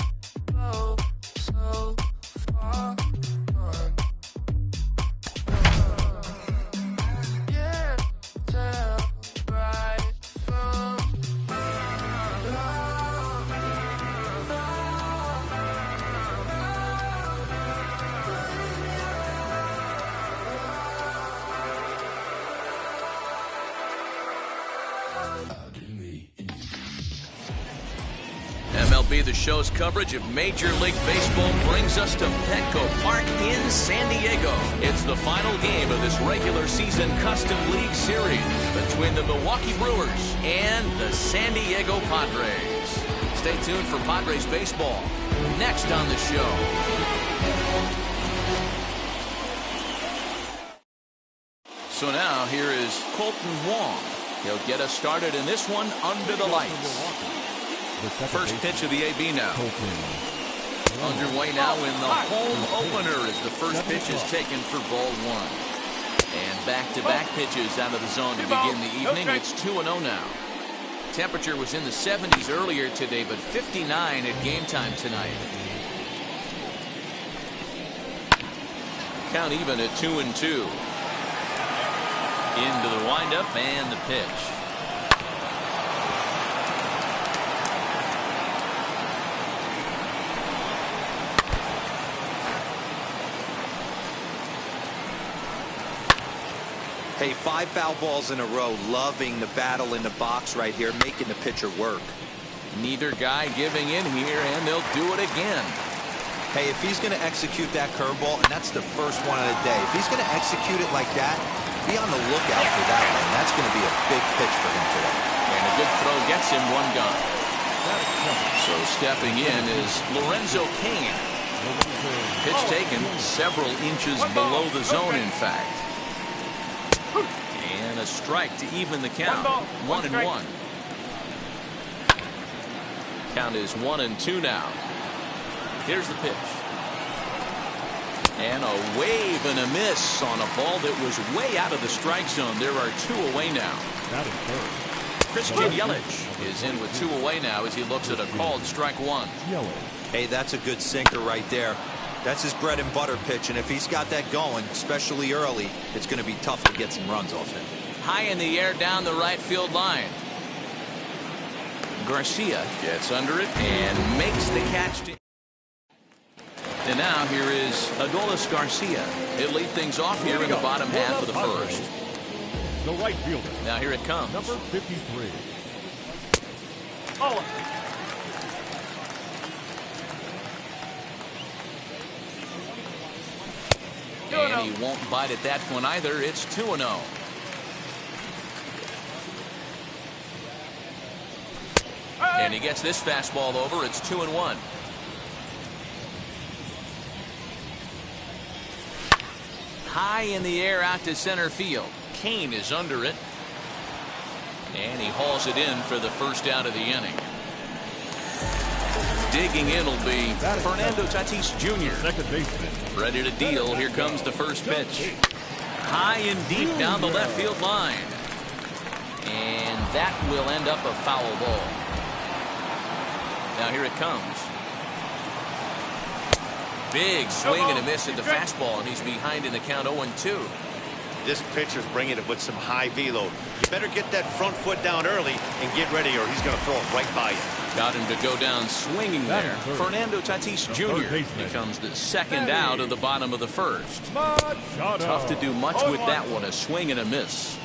both so far gone. Yeah, tell right from MLB The Show's coverage of Major League Baseball brings us to Petco Park in San Diego. It's the final game of this regular season Custom League Series between the Milwaukee Brewers and the San Diego Padres. Stay tuned for Padres baseball next on the show. So now here is Colton Wong. He'll get us started in this one under the lights. First pitch of the AB now. Underway now in the home opener as the first pitch is taken for ball one. And back-to-back pitches out of the zone to begin the evening. It's 2-0 now. Temperature was in the 70s earlier today, but 59 at game time tonight. Count even at 2-2. Into the windup and the pitch. Hey, 5 foul balls in a row, loving the battle in the box right here, making the pitcher work. Neither guy giving in here, and they'll do it again. Hey, if he's going to execute that curveball, and that's the first one of the day, if he's going to execute it like that, be on the lookout for that one. That's going to be a big pitch for him today. And a good throw gets him one gone. So stepping in is Lorenzo Cain. Pitch taken several inches below the zone, in fact. And a strike to even the count. 1-1. Count is 1-2 now. Here's the pitch. And a wave and a miss on a ball that was way out of the strike zone. There are 2 away now. Christian Yelich is in with 2 away now as he looks at a called strike one. Hey, that's a good sinker right there. That's his bread and butter pitch, and if he's got that going, especially early, it's going to be tough to get some runs off him. High in the air down the right field line. Garcia gets under it and makes the catch. And now here is Adolis Garcia. He'll lead things off here in the bottom half of the first. The right fielder. Now here it comes. Number 53. Oh. And he won't bite at that one either. It's 2-0. And he gets this fastball over. It's 2-1. High in the air out to center field. Cain is under it. And he hauls it in for the first out of the inning. Digging in will be Fernando Tatis Jr. Second baseman. Ready to deal. Here comes the first pitch. High and deep down the left field line. And that will end up a foul ball. Now here it comes. Big swing and a miss at the fastball, and he's behind in the count 0-2. This pitcher's bringing it with some high velo. You better get that front foot down early and get ready, or he's going to throw it right by you. Got him to go down swinging there. Fernando Tatis Jr. becomes the second out of the bottom of the first. Tough to do much with that one. A swing and a miss.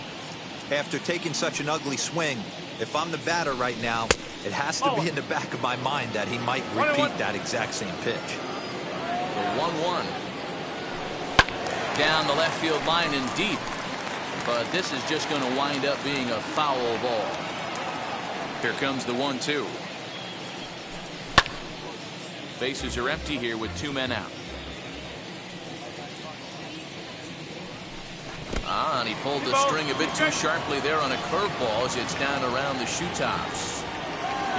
After taking such an ugly swing, if I'm the batter right now, it has to be in the back of my mind that he might repeat that exact same pitch. The 1-1. Down the left field line and deep. But this is just going to wind up being a foul ball. Here comes the 1-2. Bases are empty here with 2 men out. And he pulled the string a bit too sharply there on a curveball as it's down around the shoe tops.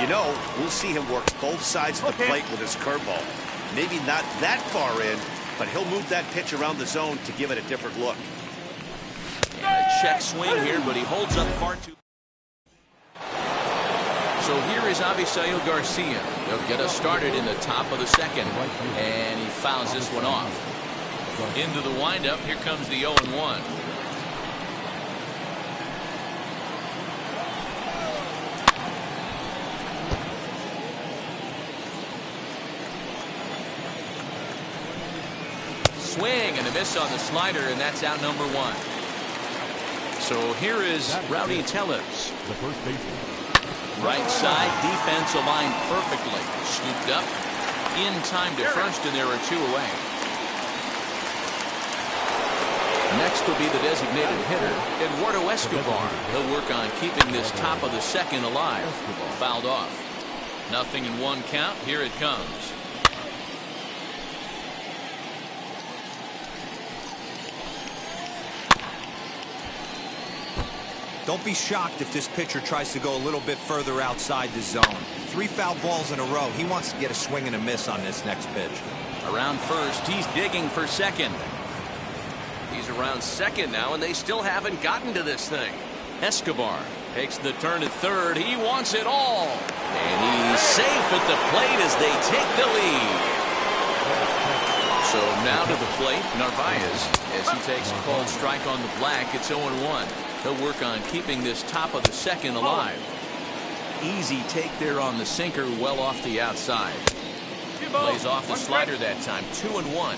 You know, we'll see him work both sides of the plate with his curveball. Maybe not that far in, but he'll move that pitch around the zone to give it a different look. And a check swing here, but he holds up far too. So here is Avisail Garcia. He'll get us started in the top of the second, and he fouls this one off. Into the windup, here comes the 0-1. Swing and a miss on the slider, and that's out number 1. So here is Rowdy Tellez. The first baseman. Right side, defense aligned perfectly. Scooped up, in time to first, and there are 2 away. Next will be the designated hitter, Eduardo Escobar. He'll work on keeping this top of the second alive. Fouled off. 0-1 count. Here it comes. Don't be shocked if this pitcher tries to go a little bit further outside the zone. 3 foul balls in a row. He wants to get a swing and a miss on this next pitch. Around first, he's digging for second. He's around second now, and they still haven't gotten to this thing. Escobar takes the turn at third. He wants it all. And he's safe at the plate as they take the lead. So now to the plate, Narvaez, as he takes a called strike on the black. It's 0-1. He'll work on keeping this top of the second alive. Easy take there on the sinker, well off the outside. Plays off the slider that time. 2-1.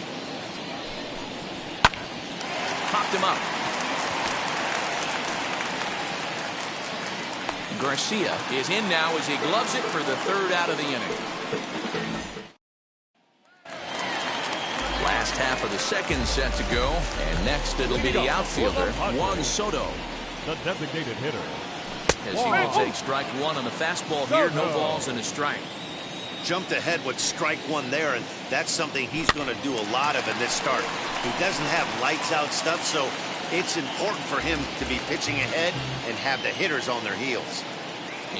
Popped him up. Garcia is in now as he gloves it for the third out of the inning. Last half of the second set to go, and next it'll be the outfielder, Juan Soto. The designated hitter. As he will take strike one on the fastball here, no balls and a strike. Jumped ahead with strike one there, and that's something he's going to do a lot of in this start. He doesn't have lights out stuff, so it's important for him to be pitching ahead and have the hitters on their heels.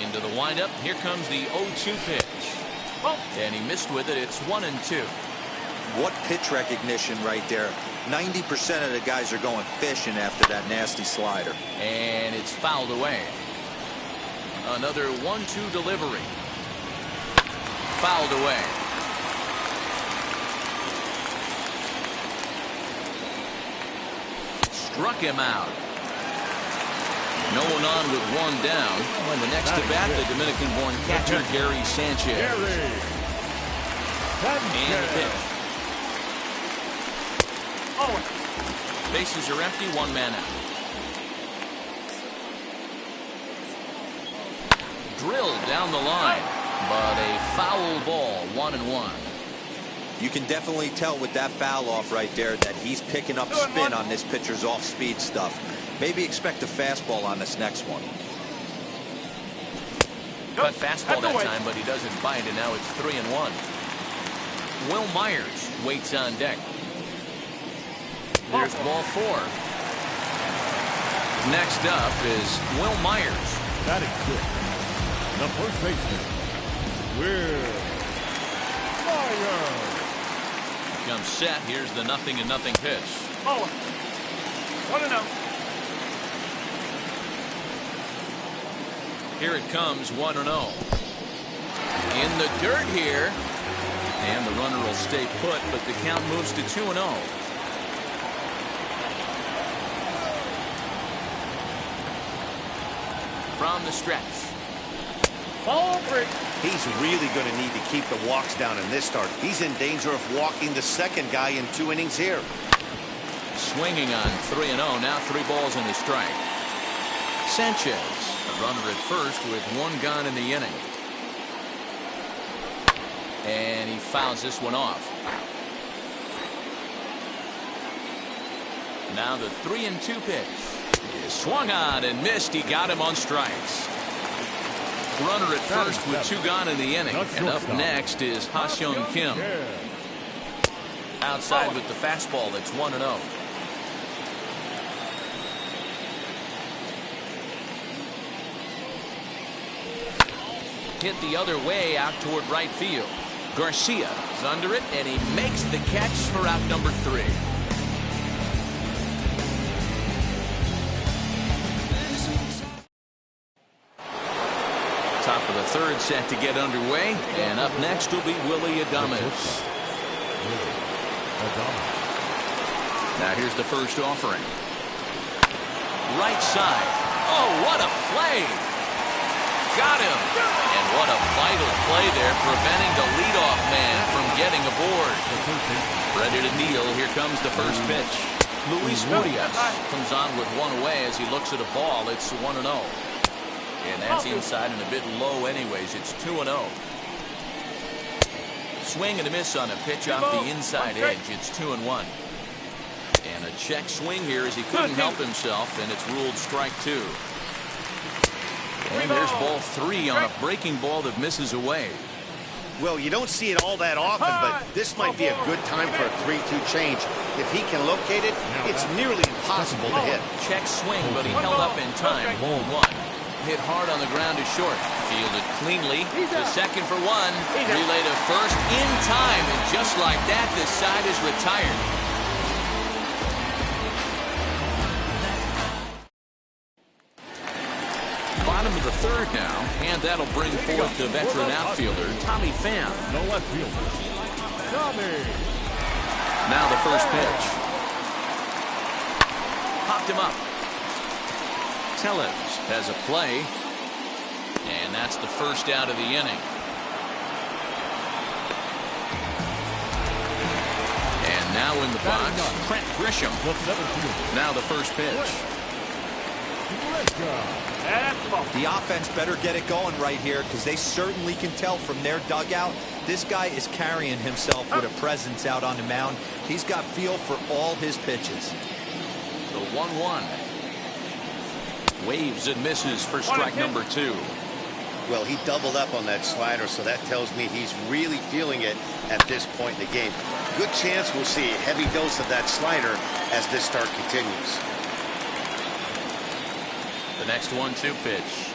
Into the windup, here comes the 0-2 pitch. And he missed with it. It's 1-2. What pitch recognition right there. 90% of the guys are going fishing after that nasty slider. And it's fouled away. Another 1-2 delivery. Fouled away. Struck him out. No one on with one down. And the next to bat, the Dominican-born catcher, Gary Sanchez. And the pitch. Bases are empty, one man out. Drilled down the line, but a foul ball, 1-1. You can definitely tell with that foul off right there that he's picking up spin on this pitcher's off-speed stuff. Maybe expect a fastball on this next one. Cut fastball that time, but he doesn't bite, and now it's 3-1. Will Myers waits on deck. There's ball 4. Next up is Will Myers. That is good. The first baseman, Will Myers. Comes set. Here's the 0-0 pitch. 1-0. Here it comes, 1-0. In the dirt here. And the runner will stay put, but the count moves to 2-0. From the stretch. He's really going to need to keep the walks down in this start. He's in danger of walking the second guy in 2 innings here. Swinging on 3-0. Now 3 balls and a strike. Sanchez, a runner at first with 1 gone in the inning. And he fouls this one off. Now the 3-2 pitch. He swung on and missed. He got him on strikes. Runner at first with 2 gone in the inning. And up next is Ha-Seong Kim. Outside with the fastball. That's 1-0. Hit the other way out toward right field. Garcia is under it, and he makes the catch for out number 3. Top of the third set to get underway, and up next will be Willie Adames. Now here's the first offering. Right side. Oh, what a play! Got him! And what a vital play there, preventing the leadoff man from getting aboard. Ready to kneel. Here comes the first pitch. Luis Urias comes on with 1 away as he looks at a ball. It's 1-0. And that's inside and a bit low anyways. It's 2-0. Swing and a miss on a pitch off the inside edge. It's 2-1. And a check swing here as he couldn't help himself, and it's ruled strike 2. And there's ball 3 on a breaking ball that misses away. Well, you don't see it all that often, but this might be a good time for a 3-2 change. If he can locate it, it's nearly impossible to hit. Check swing, but he held up in time. Ball one. Hit hard on the ground is short. Fielded cleanly. To second for one. Relay to first in time. And just like that, this side is retired. Bottom of the third now, and that'll bring forth the veteran outfielder, Tommy Pham. No left fielder. Tommy. Now the first pitch. Popped him up. Tellez has a play, and that's the first out of the inning. And now in the box, Trent Grisham. Now the first pitch. The offense better get it going right here, because they certainly can tell from their dugout this guy is carrying himself with a presence out on the mound. He's got feel for all his pitches. The 1-1. Waves and misses for strike number 2. Well, he doubled up on that slider, so that tells me he's really feeling it at this point in the game. Good chance we'll see a heavy dose of that slider as this start continues. The next 1-2 pitch.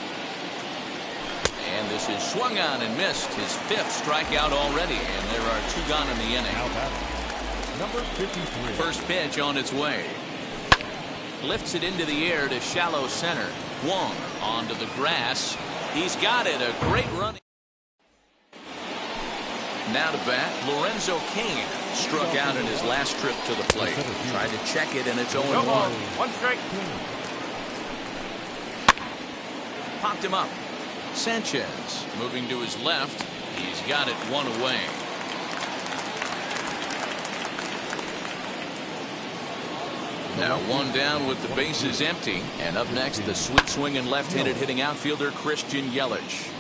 And this is swung on and missed. His 5th strikeout already, and there are 2 gone in the inning. Number 53. First pitch on its way. Lifts it into the air to shallow center. Wong onto the grass. He's got it. A great run. Now to bat, Lorenzo Cain struck out in his last trip to the plate. Tried to check it, and it's 0-1. 1 strike. Popped him up. Sanchez moving to his left. He's got it 1 away. Now 1 down with the bases empty. And up next, the sweet swinging left-handed hitting outfielder Christian Yelich.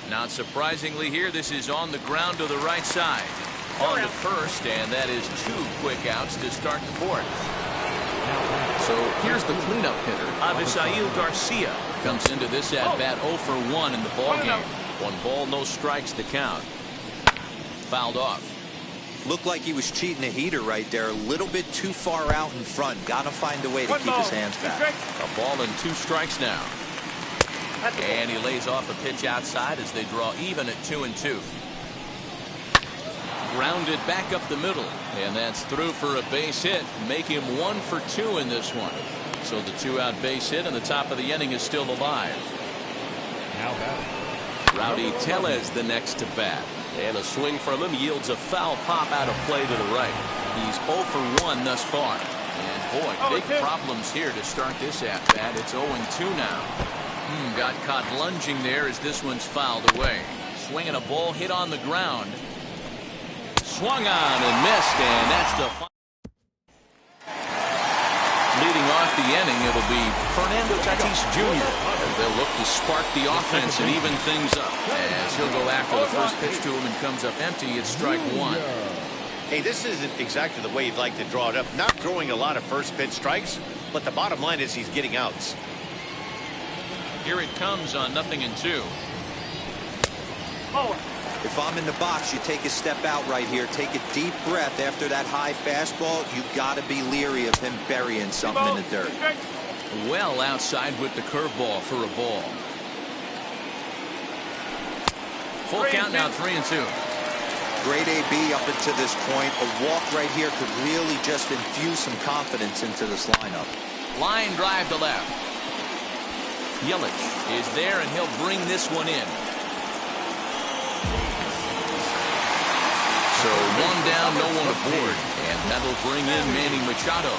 Not surprisingly here, this is on the ground to the right side. On to first, and that is 2 quick outs to start the 4th. So here's the cleanup hitter, Avisail Garcia. Comes into this at-bat 0 for 1 in the ballgame. 1 ball, no strikes to count. Fouled off. Looked like he was cheating a heater right there. A little bit too far out in front. Got to find a way to keep his hands back. A ball and 2 strikes now. And he lays off a pitch outside as they draw even at 2-2. Grounded back up the middle, and that's through for a base hit. Make him 1 for 2 in this one. So the 2-out base hit, and the top of the inning is still alive. Now batting. Rowdy Tellez the next to bat. And a swing from him yields a foul pop out of play to the right. He's 0 for 1 thus far. And boy, big problems here to start this at-bat. It's 0-2 now. Got caught lunging there as this one's fouled away. Swinging a ball hit on the ground. Swung on and missed, and that's the final. Leading off the inning, it'll be Fernando Tatis Jr. They'll look to spark the offense and even things up. As he'll go after the first pitch to him and comes up empty, it's strike 1. Hey, this isn't exactly the way you'd like to draw it up. Not throwing a lot of first pitch strikes, but the bottom line is he's getting outs. Here it comes on 0-2. If I'm in the box, you take a step out right here. Take a deep breath after that high fastball. You got to be leery of him burying something in the dirt. Well outside with the curveball for a ball. Full count now, 3-2. Great AB up until this point. A walk right here could really just infuse some confidence into this lineup. Line drive to left. Yelich is there, and he'll bring this one in. So 1 down, no one aboard, and that'll bring in Manny Machado.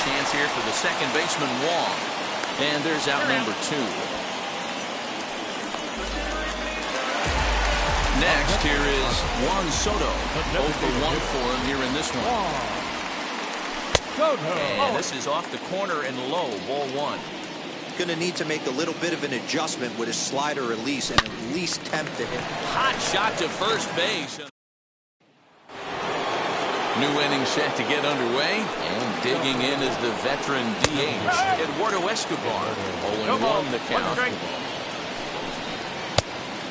Chance here for the second baseman, Wong. And there's out number 2. Next, here is Juan Soto. 0 for 1 for him here in this one. And this is off the corner and low, ball 1. Going to need to make a little bit of an adjustment with his slider release and at least attempt to hit. Hot shot to first base. New inning set to get underway, and digging in is the veteran DH, Eduardo Escobar. 0-1 the count.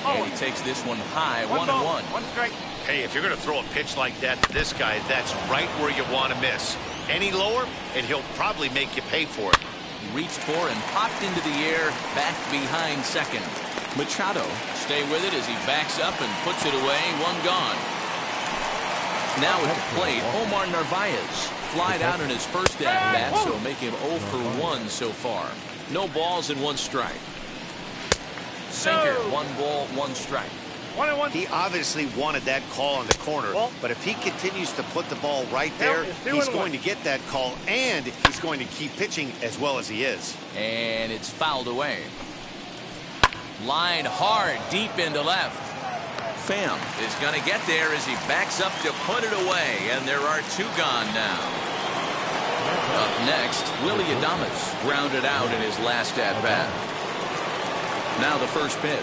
And he takes this one high, 1-1. One strike. Hey, if you're going to throw a pitch like that to this guy, that's right where you want to miss. Any lower, and he'll probably make you pay for it. Reached for and popped into the air, back behind second. Machado stay with it as he backs up and puts it away, one gone. Now at the plate, Omar Narvaez flied out in his first at-bat, so make him 0 for 1 so far. No balls and 1 strike. Sinker, 1 ball, 1 strike. 1-1. He obviously wanted that call on the corner, but if he continues to put the ball right there, he's going to get that call, and he's going to keep pitching as well as he is. And it's fouled away. Line hard, deep into left. Pham is going to get there as he backs up to put it away, and there are 2 gone now. Up next, Willie Adames grounded out in his last at-bat. Now the first pitch.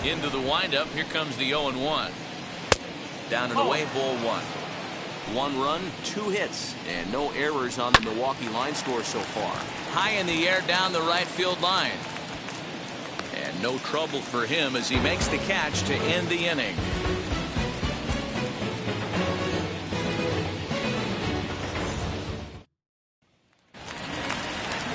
Into the windup, here comes the 0-1. Down and away, ball 1. 1 run, 2 hits, and no errors on the Milwaukee line score so far. High in the air down the right field line. And no trouble for him as he makes the catch to end the inning.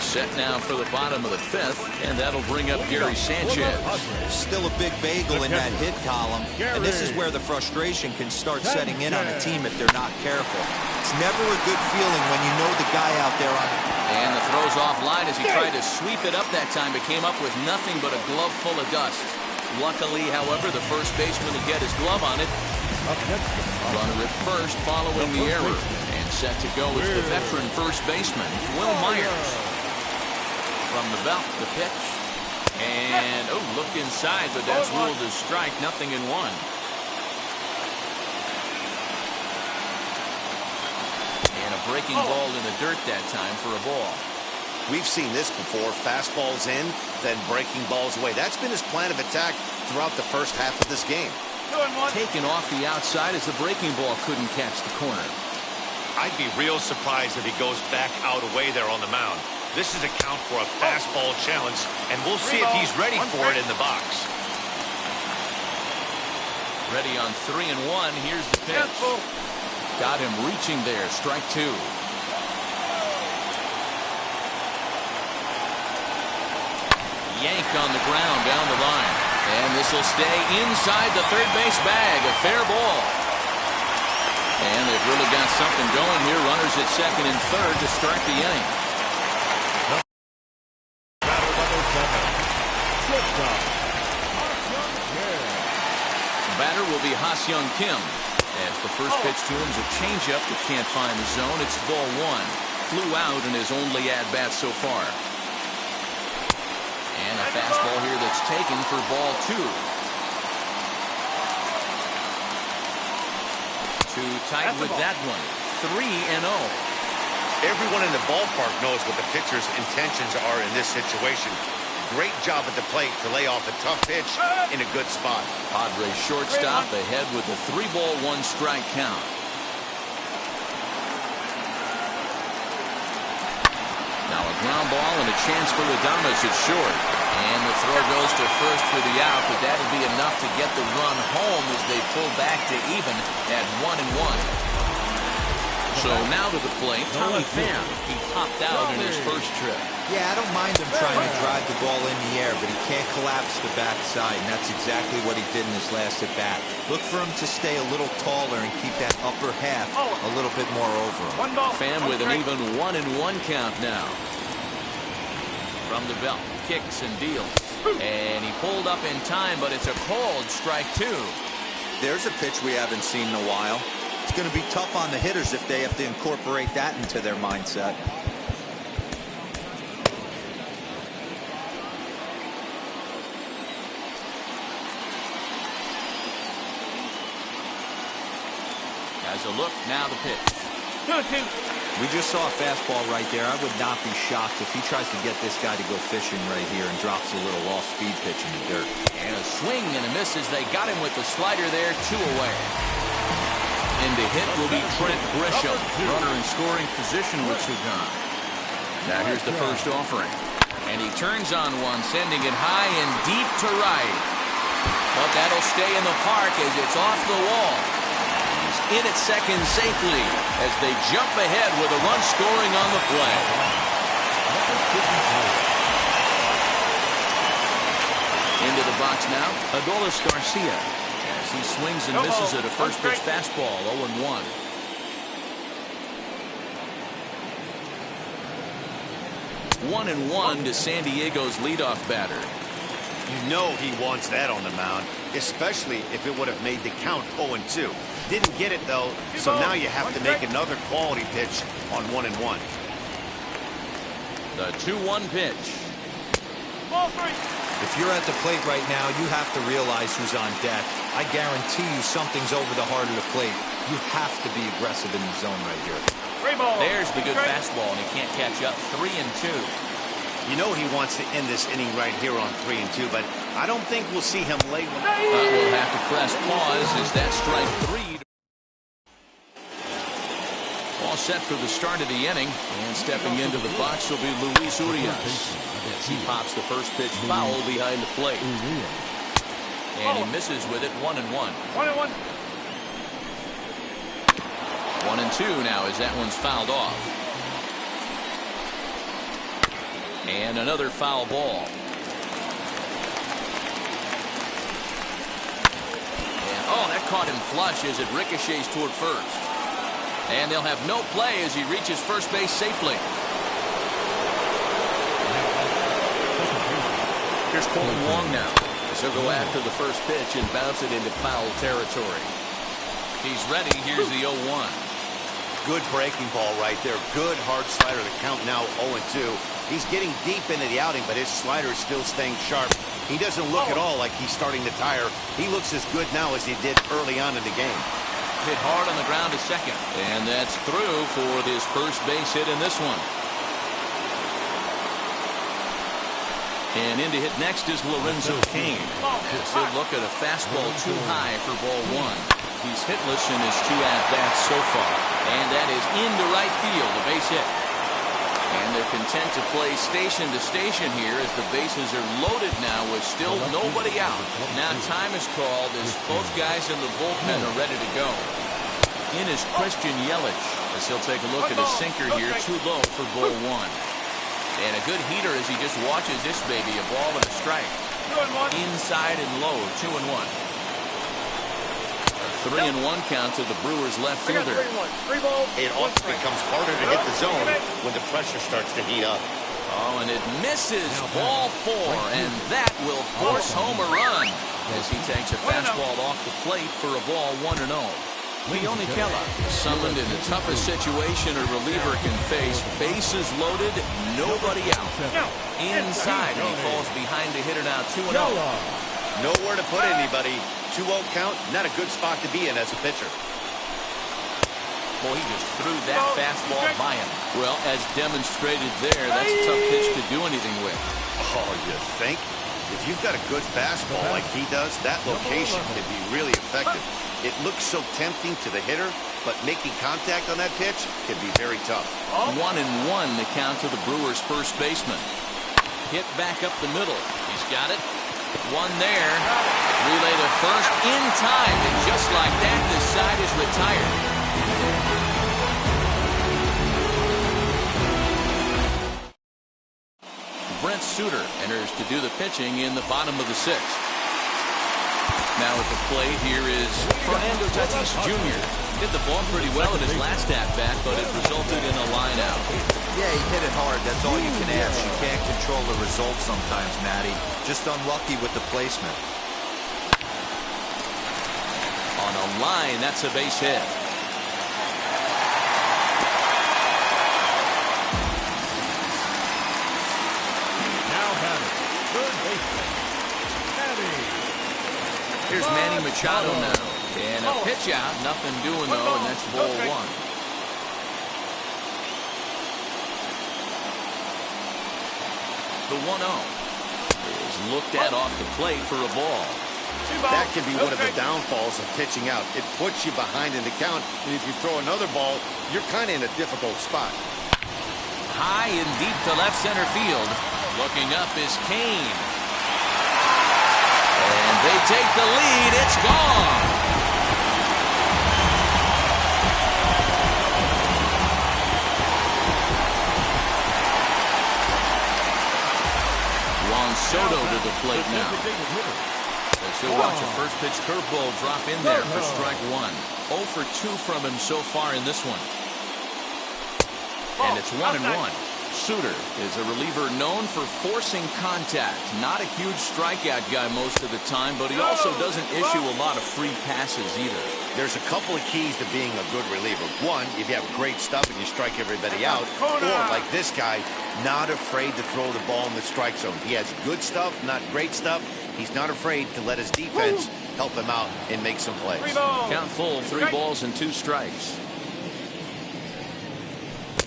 Set now for the bottom of the 5th, and that'll bring up Gary Sanchez. Still a big bagel in that hit column, and this is where the frustration can start setting in on a team if they're not careful. It's never a good feeling when you know the guy out there on. And the throw's offline as he tried to sweep it up that time, but came up with nothing but a glove full of dust. Luckily, however, the first baseman will get his glove on it. Runner at first following the error, and set to go is the veteran first baseman, Will Myers. From the belt, the pitch. And, looked inside, but that's ruled as strike, nothing in 1. And a breaking ball in the dirt that time for a ball. We've seen this before. Fastballs in, then breaking balls away. That's been his plan of attack throughout the first half of this game. Taken off the outside as the breaking ball couldn't catch the corner. I'd be real surprised if he goes back out away there on the mound. This is a count for a fastball challenge, and we'll see if he's ready for it in the box. Ready on 3-1. Here's the pitch. Got him reaching there. Strike 2. Yank on the ground down the line. And this will stay inside the third base bag. A fair ball. And they've really got something going here. Runners at second and third to start the inning. Batter will be Ha-Seong Kim. As the first pitch to him is a changeup that can't find the zone. It's ball 1. Flew out in his only at-bat so far. And a fastball here that's taken for ball 2. Too tight with that one. 3-0. Everyone in the ballpark knows what the pitcher's intentions are in this situation. Great job at the plate to lay off a tough pitch in a good spot. Padres shortstop ahead with a 3-ball, 1-strike count. Now a ground ball and a chance for Adames at short. And the throw goes to first for the out, but that'll be enough to get the run home as they pull back to even at 1-1. So now to the plate, Tommy Pham. He popped out in his first trip. Yeah, I don't mind him trying to drive the ball in the air, but he can't collapse the backside, and that's exactly what he did in his last at-bat. Look for him to stay a little taller and keep that upper half a little bit more over him. Pham with an even 1-1 count now. From the belt, kicks and deals. And he pulled up in time, but it's a called strike 2. There's a pitch we haven't seen in a while. It's going to be tough on the hitters if they have to incorporate that into their mindset. As a look, now the pitch. We just saw a fastball right there. I would not be shocked if he tries to get this guy to go fishing right here and drops a little off-speed pitch in the dirt. And a swing and a miss as they got him with the slider there, 2 away. And the hit will be Trent Grisham, runner in scoring position with 2 gone. Now here's the first offering. And he turns on one, sending it high and deep to right. But that'll stay in the park as it's off the wall. In at second safely as they jump ahead with a run scoring on the play. Into the box now, Adolis Garcia as he swings and misses at a first pitch fastball, 0-1. One and 1 to San Diego's leadoff batter. You know he wants that on the mound, especially if it would have made the count 0-2. Didn't get it, though, so now you have to make another quality pitch on 1-1. The 2-1 pitch. If you're at the plate right now, you have to realize who's on deck. I guarantee you something's over the heart of the plate. You have to be aggressive in the zone right here. There's the good fastball, and he can't catch up. 3-2. You know he wants to end this inning right here on 3-2, but I don't think we'll see him late. We'll have to press pause as that strike 3. All set for the start of the inning, and stepping into the box will be Luis Urias. As he pops the first pitch foul behind the plate. And he misses with it, 1-1. 1-1. 1-2 now as that one's fouled off. And another foul ball. And that caught him flush as it ricochets toward first. And they'll have no play as he reaches first base safely. Here's Colton Wong now. So go after the first pitch and bounce it into foul territory. He's ready. Here's the 0-1. Good breaking ball right there. Good hard slider. The count now 0-2. He's getting deep into the outing, but his slider is still staying sharp. He doesn't look at all like he's starting to tire. He looks as good now as he did early on in the game. Hit hard on the ground to second. And that's through for his first base hit in this one. And in to hit next is Lorenzo Cain. Good look at a fastball too high for ball 1. He's hitless in his 2 at-bats so far. And that is into right field, a base hit. And they're content to play station to station here as the bases are loaded now with still nobody out. Now time is called as both guys in the bullpen are ready to go. In is Christian Yelich as he'll take a look at a sinker here, too low for ball 1. And a good heater as he just watches this baby, a ball and a strike. Inside and low, 2-1. 3-1 count to the Brewers left fielder. It often becomes harder to hit the zone when the pressure starts to heat up. Oh, and it misses ball 4, and that will force home a run as he takes a fastball off the plate for a ball 1-0. Leone Kela summoned in the toughest situation a reliever can face. Bases loaded, nobody out. Inside, and he falls behind the hitter now, 2-0. Nowhere to put anybody. 2-0 count, not a good spot to be in as a pitcher. Boy, he just threw that fastball by him. Well, as demonstrated there, that's a tough pitch to do anything with. Oh, you think? If you've got a good fastball like he does, that location can be really effective. It looks so tempting to the hitter, but making contact on that pitch can be very tough. 1-1 the count to the Brewers' first baseman. Hit back up the middle. He's got it. One there. Relay to first in time, and just like that, this side is retired. Brent Suter enters to do the pitching in the bottom of the 6th. Now at the plate, here is Fernando Tatis Jr. Hit the ball pretty well in his last at-bat, but it resulted in a line out. Yeah, he hit it hard. That's all you can ask. You can't control the results sometimes, Matty. Just unlucky with the placement. On a line, that's a base hit. Now batting, third baseman, Manny. Here's Manny Machado now. And a pitch out, nothing doing though, and that's ball 1. The 1-0 is looked at off the plate for a ball. That can be one of the downfalls of pitching out. It puts you behind in the count, and if you throw another ball, you're kind of in a difficult spot. High and deep to left center field. Looking up is Kane. And they take the lead. It's gone. Juan Soto to the plate now. As he'll watch a first pitch curveball drop in there for strike one. 0 for 2 from him so far in this one. And it's 1-1. Suter is a reliever known for forcing contact. Not a huge strikeout guy most of the time, but he also doesn't issue a lot of free passes either. There's a couple of keys to being a good reliever. One, if you have great stuff and you strike everybody out, or like this guy, not afraid to throw the ball in the strike zone. He has good stuff, not great stuff. He's not afraid to let his defense help him out and make some plays. Count full, 3 balls and 2 strikes.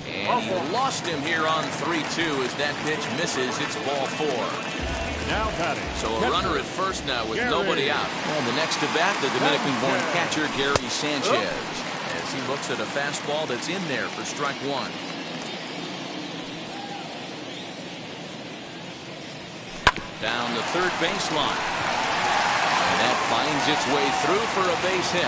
And he lost him here on 3-2 as that pitch misses. It's ball 4. Now batting. So a runner at first now with nobody out. And the next to bat, the Dominican-born catcher Gary Sanchez, as he looks at a fastball that's in there for strike 1. Down the third baseline. And that finds its way through for a base hit.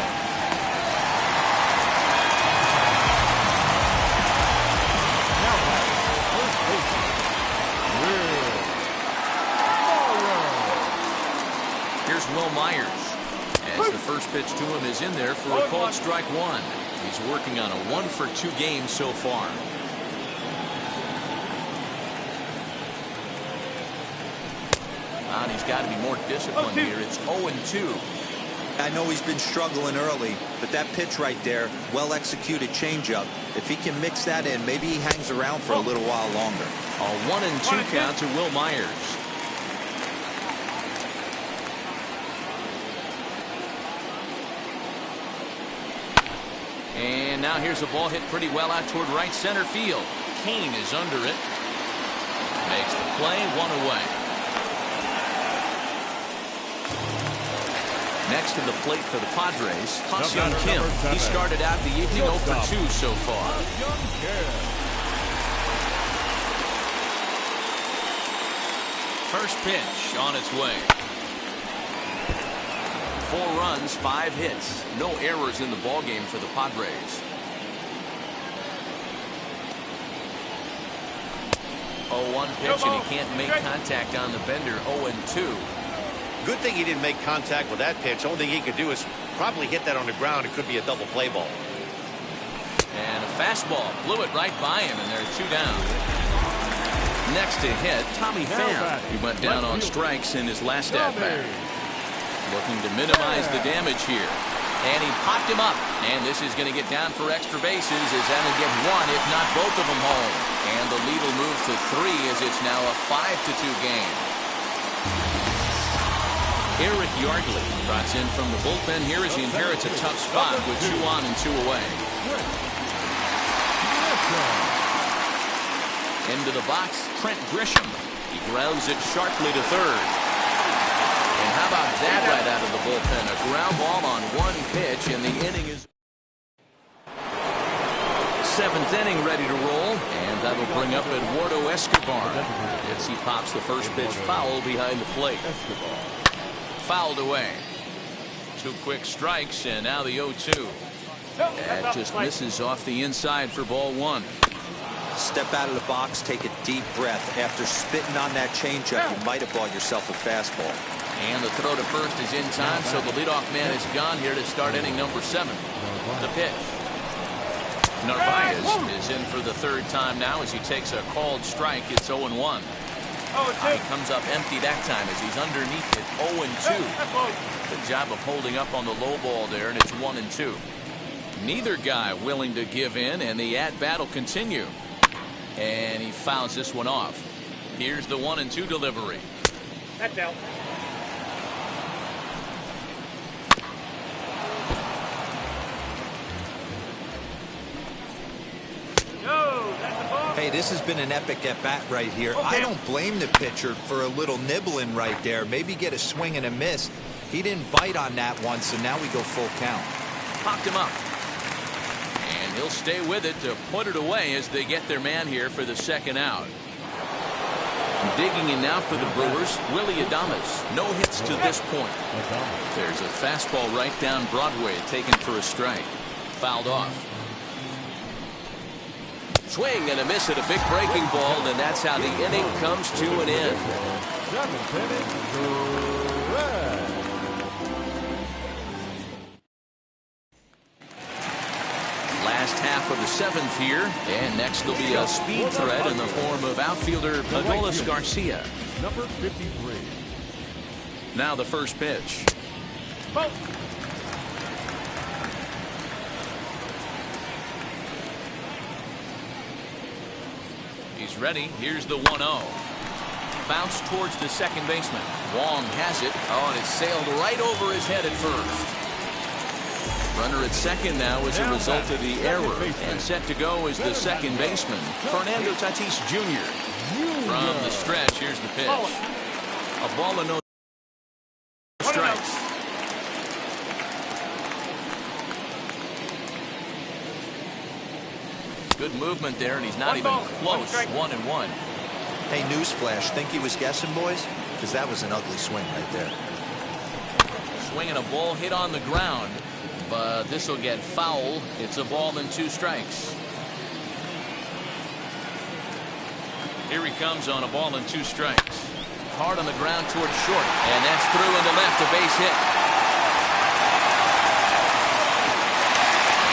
Here's Will Myers, as the first pitch to him is in there for a called strike 1. He's working on a 1 for 2 game so far. And he's got to be more disciplined here. It's 0-2. I know he's been struggling early, but that pitch right there, well-executed changeup. If he can mix that in, maybe he hangs around for a little while longer. A 1-2 count to Will Myers. And now here's a ball hit pretty well out toward right center field. Kane is under it. Makes the play, 1 away. Next to the plate for the Padres, Ha-Seong Kim. He started out the evening 0 for 2 so far. First pitch on its way. 4 runs, 5 hits. No errors in the ballgame for the Padres. 0-1 pitch, and he can't make contact on the bender. 0-2. Good thing he didn't make contact with that pitch. Only thing he could do is probably hit that on the ground. It could be a double play ball. And a fastball blew it right by him, and there are 2 down. Next to hit, Tommy Pham. He went down on strikes in his last at-bat. Looking to minimize the damage here. And he popped him up. And this is going to get down for extra bases as that'll get 1, if not both of them home. And the lead will move to 3 as it's now a 5-2 game. Eric Yardley trots in from the bullpen here as he inherits a tough spot with 2 on and 2 away. Into the box, Trent Grisham. He grounds it sharply to third. And how about that right out of the bullpen? A ground ball on 1 pitch, and the inning is 7th inning ready to roll, and that'll bring up Eduardo Escobar as he pops the first pitch foul behind the plate. Fouled away. 2 quick strikes, and now the 0-2. That just misses off the inside for ball 1. Step out of the box, take a deep breath. After spitting on that changeup, you might have bought yourself a fastball. And the throw to first is in time, so the leadoff man is gone here to start inning number 7. The pitch. Narvaez is in for the 3rd time now as he takes a called strike. It's 0-1. He comes up empty that time as he's underneath it. 0-2. Good job of holding up on the low ball there, and it's 1-2. Neither guy willing to give in, and the at-bat will continue. And he fouls this one off. Here's the 1-2 delivery. That's out. Hey, this has been an epic at-bat right here. I don't blame the pitcher for a little nibbling right there. Maybe get a swing and a miss. He didn't bite on that one, so now we go full count. Popped him up. And he'll stay with it to put it away as they get their man here for the second out. Digging in now for the Brewers, Willie Adames. No hits to this point. There's a fastball right down Broadway, taken for a strike. Fouled off. Swing and a miss at a big breaking ball, and that's how the inning comes to an end. Seventh inning, red. Last half of the seventh here, and next will be a speed threat in the form of outfielder Adolis Garcia. Number 53. Now the first pitch. He's ready. Here's the 1-0. Bounce towards the second baseman. Wong has it. Oh, and it sailed right over his head at first. Runner at second now as a result of the error. And set to go is the second baseman, Fernando Tatis Jr. From the stretch, here's the pitch. A ball and no strikes. Good movement there, and he's not even close. 1-1. Hey, newsflash, think he was guessing, boys? Because that was an ugly swing right there. Swinging a ball hit on the ground, but this will get foul. It's a ball and 2 strikes. Here he comes on a ball and 2 strikes. Hard on the ground towards short, and that's through into left, a base hit.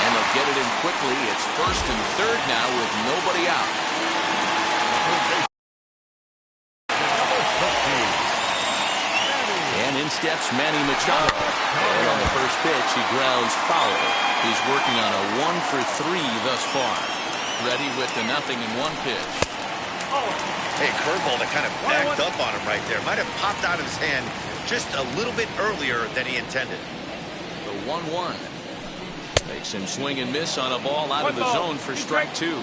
And they'll get it in quickly. It's first and third now with nobody out. And in steps Manny Machado. And on the first pitch, he grounds foul. He's working on a 1 for 3 thus far. Ready with the 0-1 pitch. Hey, curveball that kind of backed up on him right there. Might have popped out of his hand just a little bit earlier than he intended. The 1-1. Makes him swing and miss on a ball out of the zone for strike 2.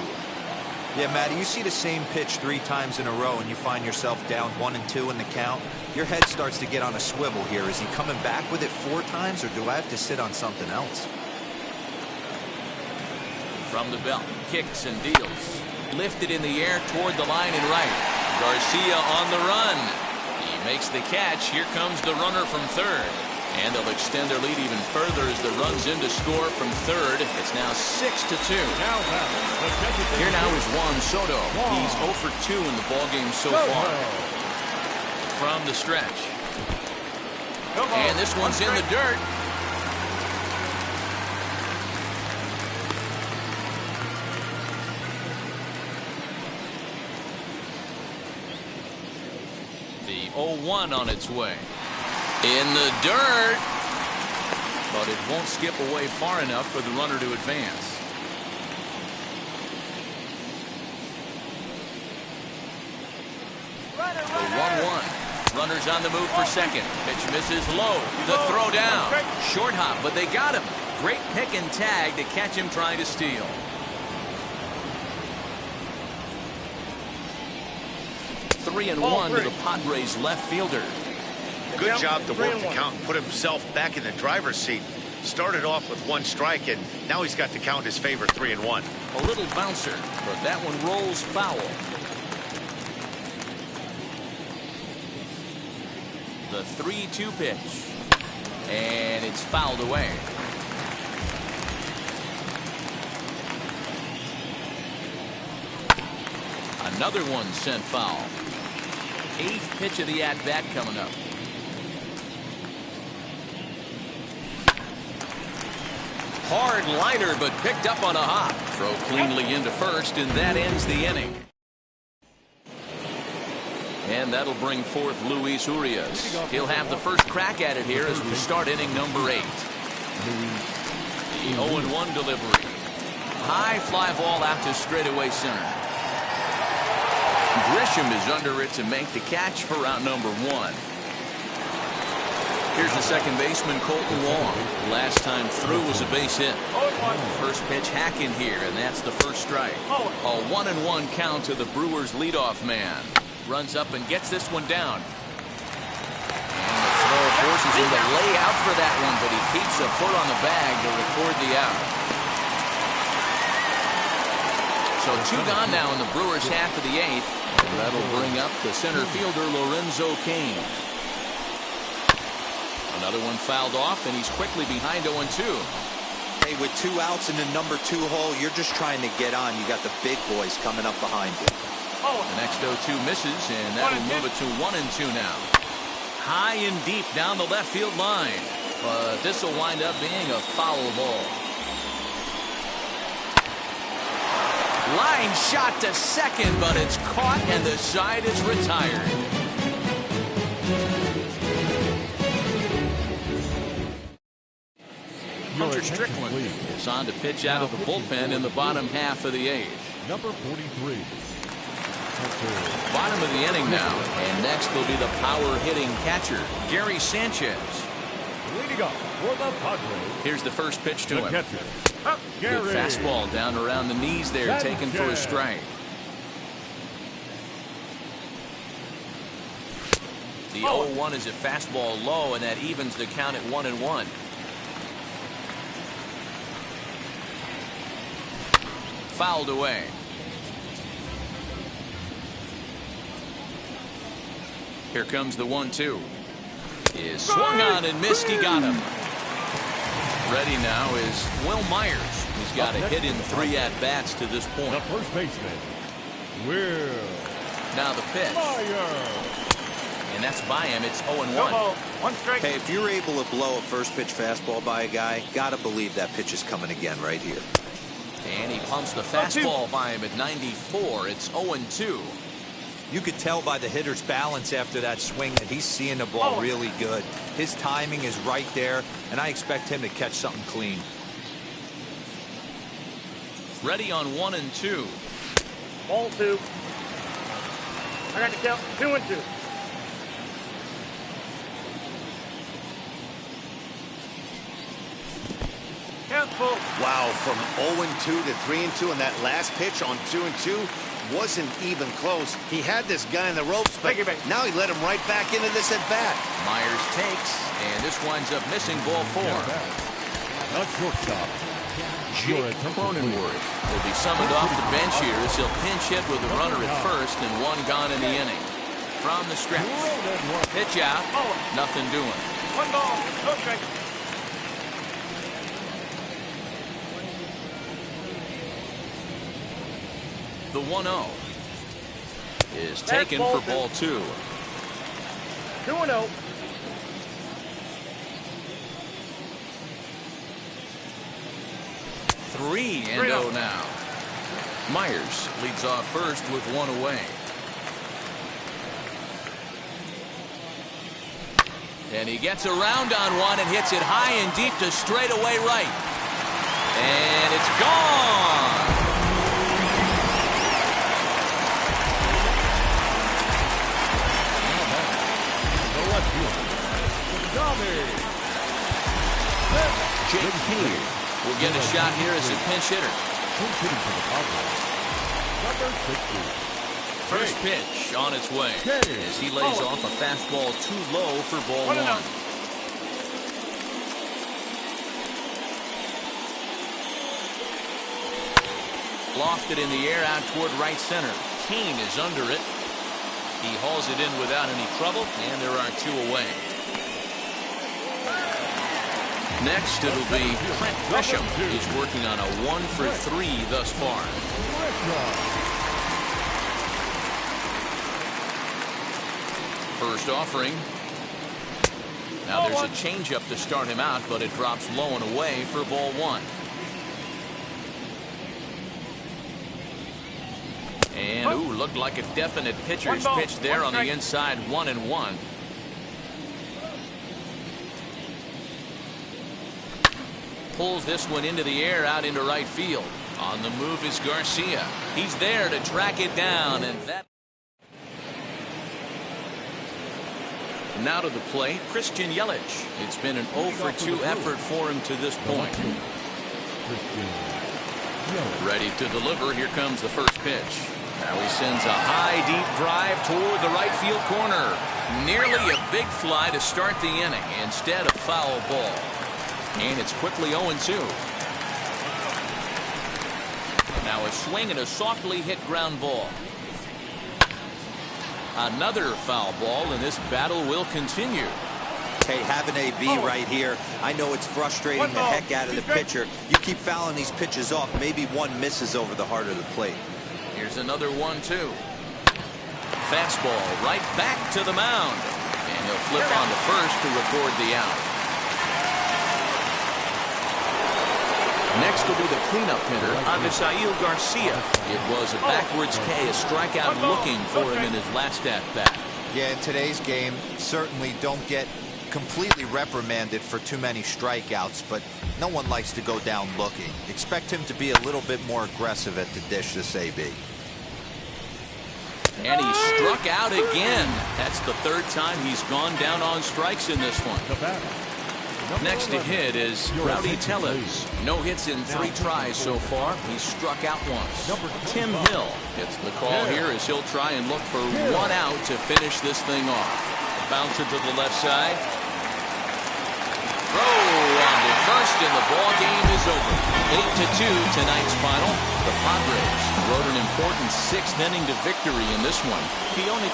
Yeah, Matty, you see the same pitch 3 times in a row and you find yourself down 1-2 in the count. Your head starts to get on a swivel here. Is he coming back with it 4 times, or do I have to sit on something else? From the belt, kicks and deals. Lifted in the air toward the line and right. Garcia on the run. He makes the catch. Here comes the runner from third. And they'll extend their lead even further as the runs in to score from third. It's now 6-2. Here now is Juan Soto. He's 0 for 2 in the ballgame so far. From the stretch. And this one's in the dirt. The 0-1 on its way. In the dirt. But it won't skip away far enough for the runner to advance. The 1-1. Runners on the move for second. Pitch misses low. The throw down. Short hop, but they got him. Great pick and tag to catch him trying to steal. Three and 1 to the Padres left fielder. Good job to work the count and put himself back in the driver's seat. Started off with 1 strike, and now he's got the count in his favor, 3-1. A little bouncer, but that one rolls foul. The 3-2 pitch. And it's fouled away. Another one sent foul. 8th pitch of the at-bat coming up. Hard liner, but picked up on a hop. Throw cleanly into first, and that ends the inning. And that'll bring forth Luis Urias. He'll have the first crack at it here as we start inning number 8. The 0-1 delivery. High fly ball out to straightaway center. Grisham is under it to make the catch for out number 1. Here's the second baseman, Colton Wong. Last time through was a base hit. First pitch hacking here, and that's the first strike. A 1-1 count to the Brewers leadoff man. Runs up and gets this one down. And the throw forces him to lay out for that one, but he keeps a foot on the bag to record the out. So 2 gone now in the Brewers half of the 8th. And that'll bring up the center fielder, Lorenzo Cain. Another one fouled off, and he's quickly behind 0-2. Hey, with 2 outs in the number 2 hole, you're just trying to get on. You got the big boys coming up behind you. The next 0-2 misses, and that'll move it to 1-2 now. High and deep down the left field line, but this will wind up being a foul ball. Line shot to second, but it's caught, and the side is retired. Hunter Strickland is on to pitch out of the bullpen in the bottom half of the 8th. Number 43. Bottom of the inning now, and next will be the power-hitting catcher, Gary Sanchez. Leading up for the Padres. Here's the first pitch to him. Catcher, Good fastball down around the knees there, taken for a strike. The 0-1 is a fastball low, and that evens the count at 1-1. Fouled away. Here comes the 1-2. Is swung on and missed. He got him. Ready now is Will Myers. He's got a hit in 3 at-bats to this point. The first baseman, Will Now the pitch. Myers. And that's by him. It's 0-1. One strike. Hey, if you're able to blow a first pitch fastball by a guy, gotta believe that pitch is coming again right here. And he pumps the fastball by him at 94. It's 0-2. You could tell by the hitter's balance after that swing that he's seeing the ball really good. His timing is right there, and I expect him to catch something clean. Ready on 1-2. Ball 2. I got to count 2-2. Careful. Wow, from 0-2 to 3-2, and that last pitch on 2-2 wasn't even close. He had this guy in the ropes, but now he let him right back into this at bat. Myers takes, and this winds up missing ball 4. A shortstop. Jake Cronenworth will be summoned off the bench here as he'll pinch hit with a runner at first and 1 gone in the inning. From the stretch. Pitch out. Nothing doing. 1 ball. No strike. The 1-0 is taken for ball 2. 2-0. Three and 0 now. Myers leads off first with 1 away. And he gets around on one and hits it high and deep to straightaway right. And it's gone. Jake Hayes will get a shot here as a pinch hitter. First pitch on its way as he lays off a fastball too low for ball 1. Lofted in the air out toward right center. Kane is under it. He hauls it in without any trouble, and there are 2 away. Next, it'll be Trent Grisham. He's working on a 1 for 3 thus far. First offering. Now there's a changeup to start him out, but it drops low and away for ball 1. And, ooh, looked like a definite pitcher's pitch there on the inside, 1-1. Pulls this one into the air out into right field. On the move is Garcia. He's there to track it down, and that Now to the plate, Christian Yelich. It's been an 0 for 2 effort for him to this point. Ready to deliver. Here comes the first pitch. Now he sends a high, deep drive toward the right field corner. Nearly a big fly to start the inning. Instead, a foul ball. And it's quickly 0-2. Now a swing and a softly hit ground ball. Another foul ball, and this battle will continue. Hey, have an AB right here. I know it's frustrating the heck out of the pitcher. You keep fouling these pitches off. Maybe one misses over the heart of the plate. Here's another 1-2. Fastball right back to the mound. And he'll flip on to first to record the out. Next will be the cleanup hitter, Avisail Garcia. It was a backwards K, a strikeout looking for him in his last at-bat. Yeah, in today's game, certainly don't get completely reprimanded for too many strikeouts, but no one likes to go down looking. Expect him to be a little bit more aggressive at the dish this AB. And he struck out again. That's the third time he's gone down on strikes in this one. Next to hit is Rowdy Tellez. No hits in 3 tries so far. He's struck out once. Tim Hill gets the call here as he'll try and look for 1 out to finish this thing off. Bouncer to the left side. Throw on to first, and the ball game is over. 8-2 tonight's final. The Padres rode an important 6th inning to victory in this one. He only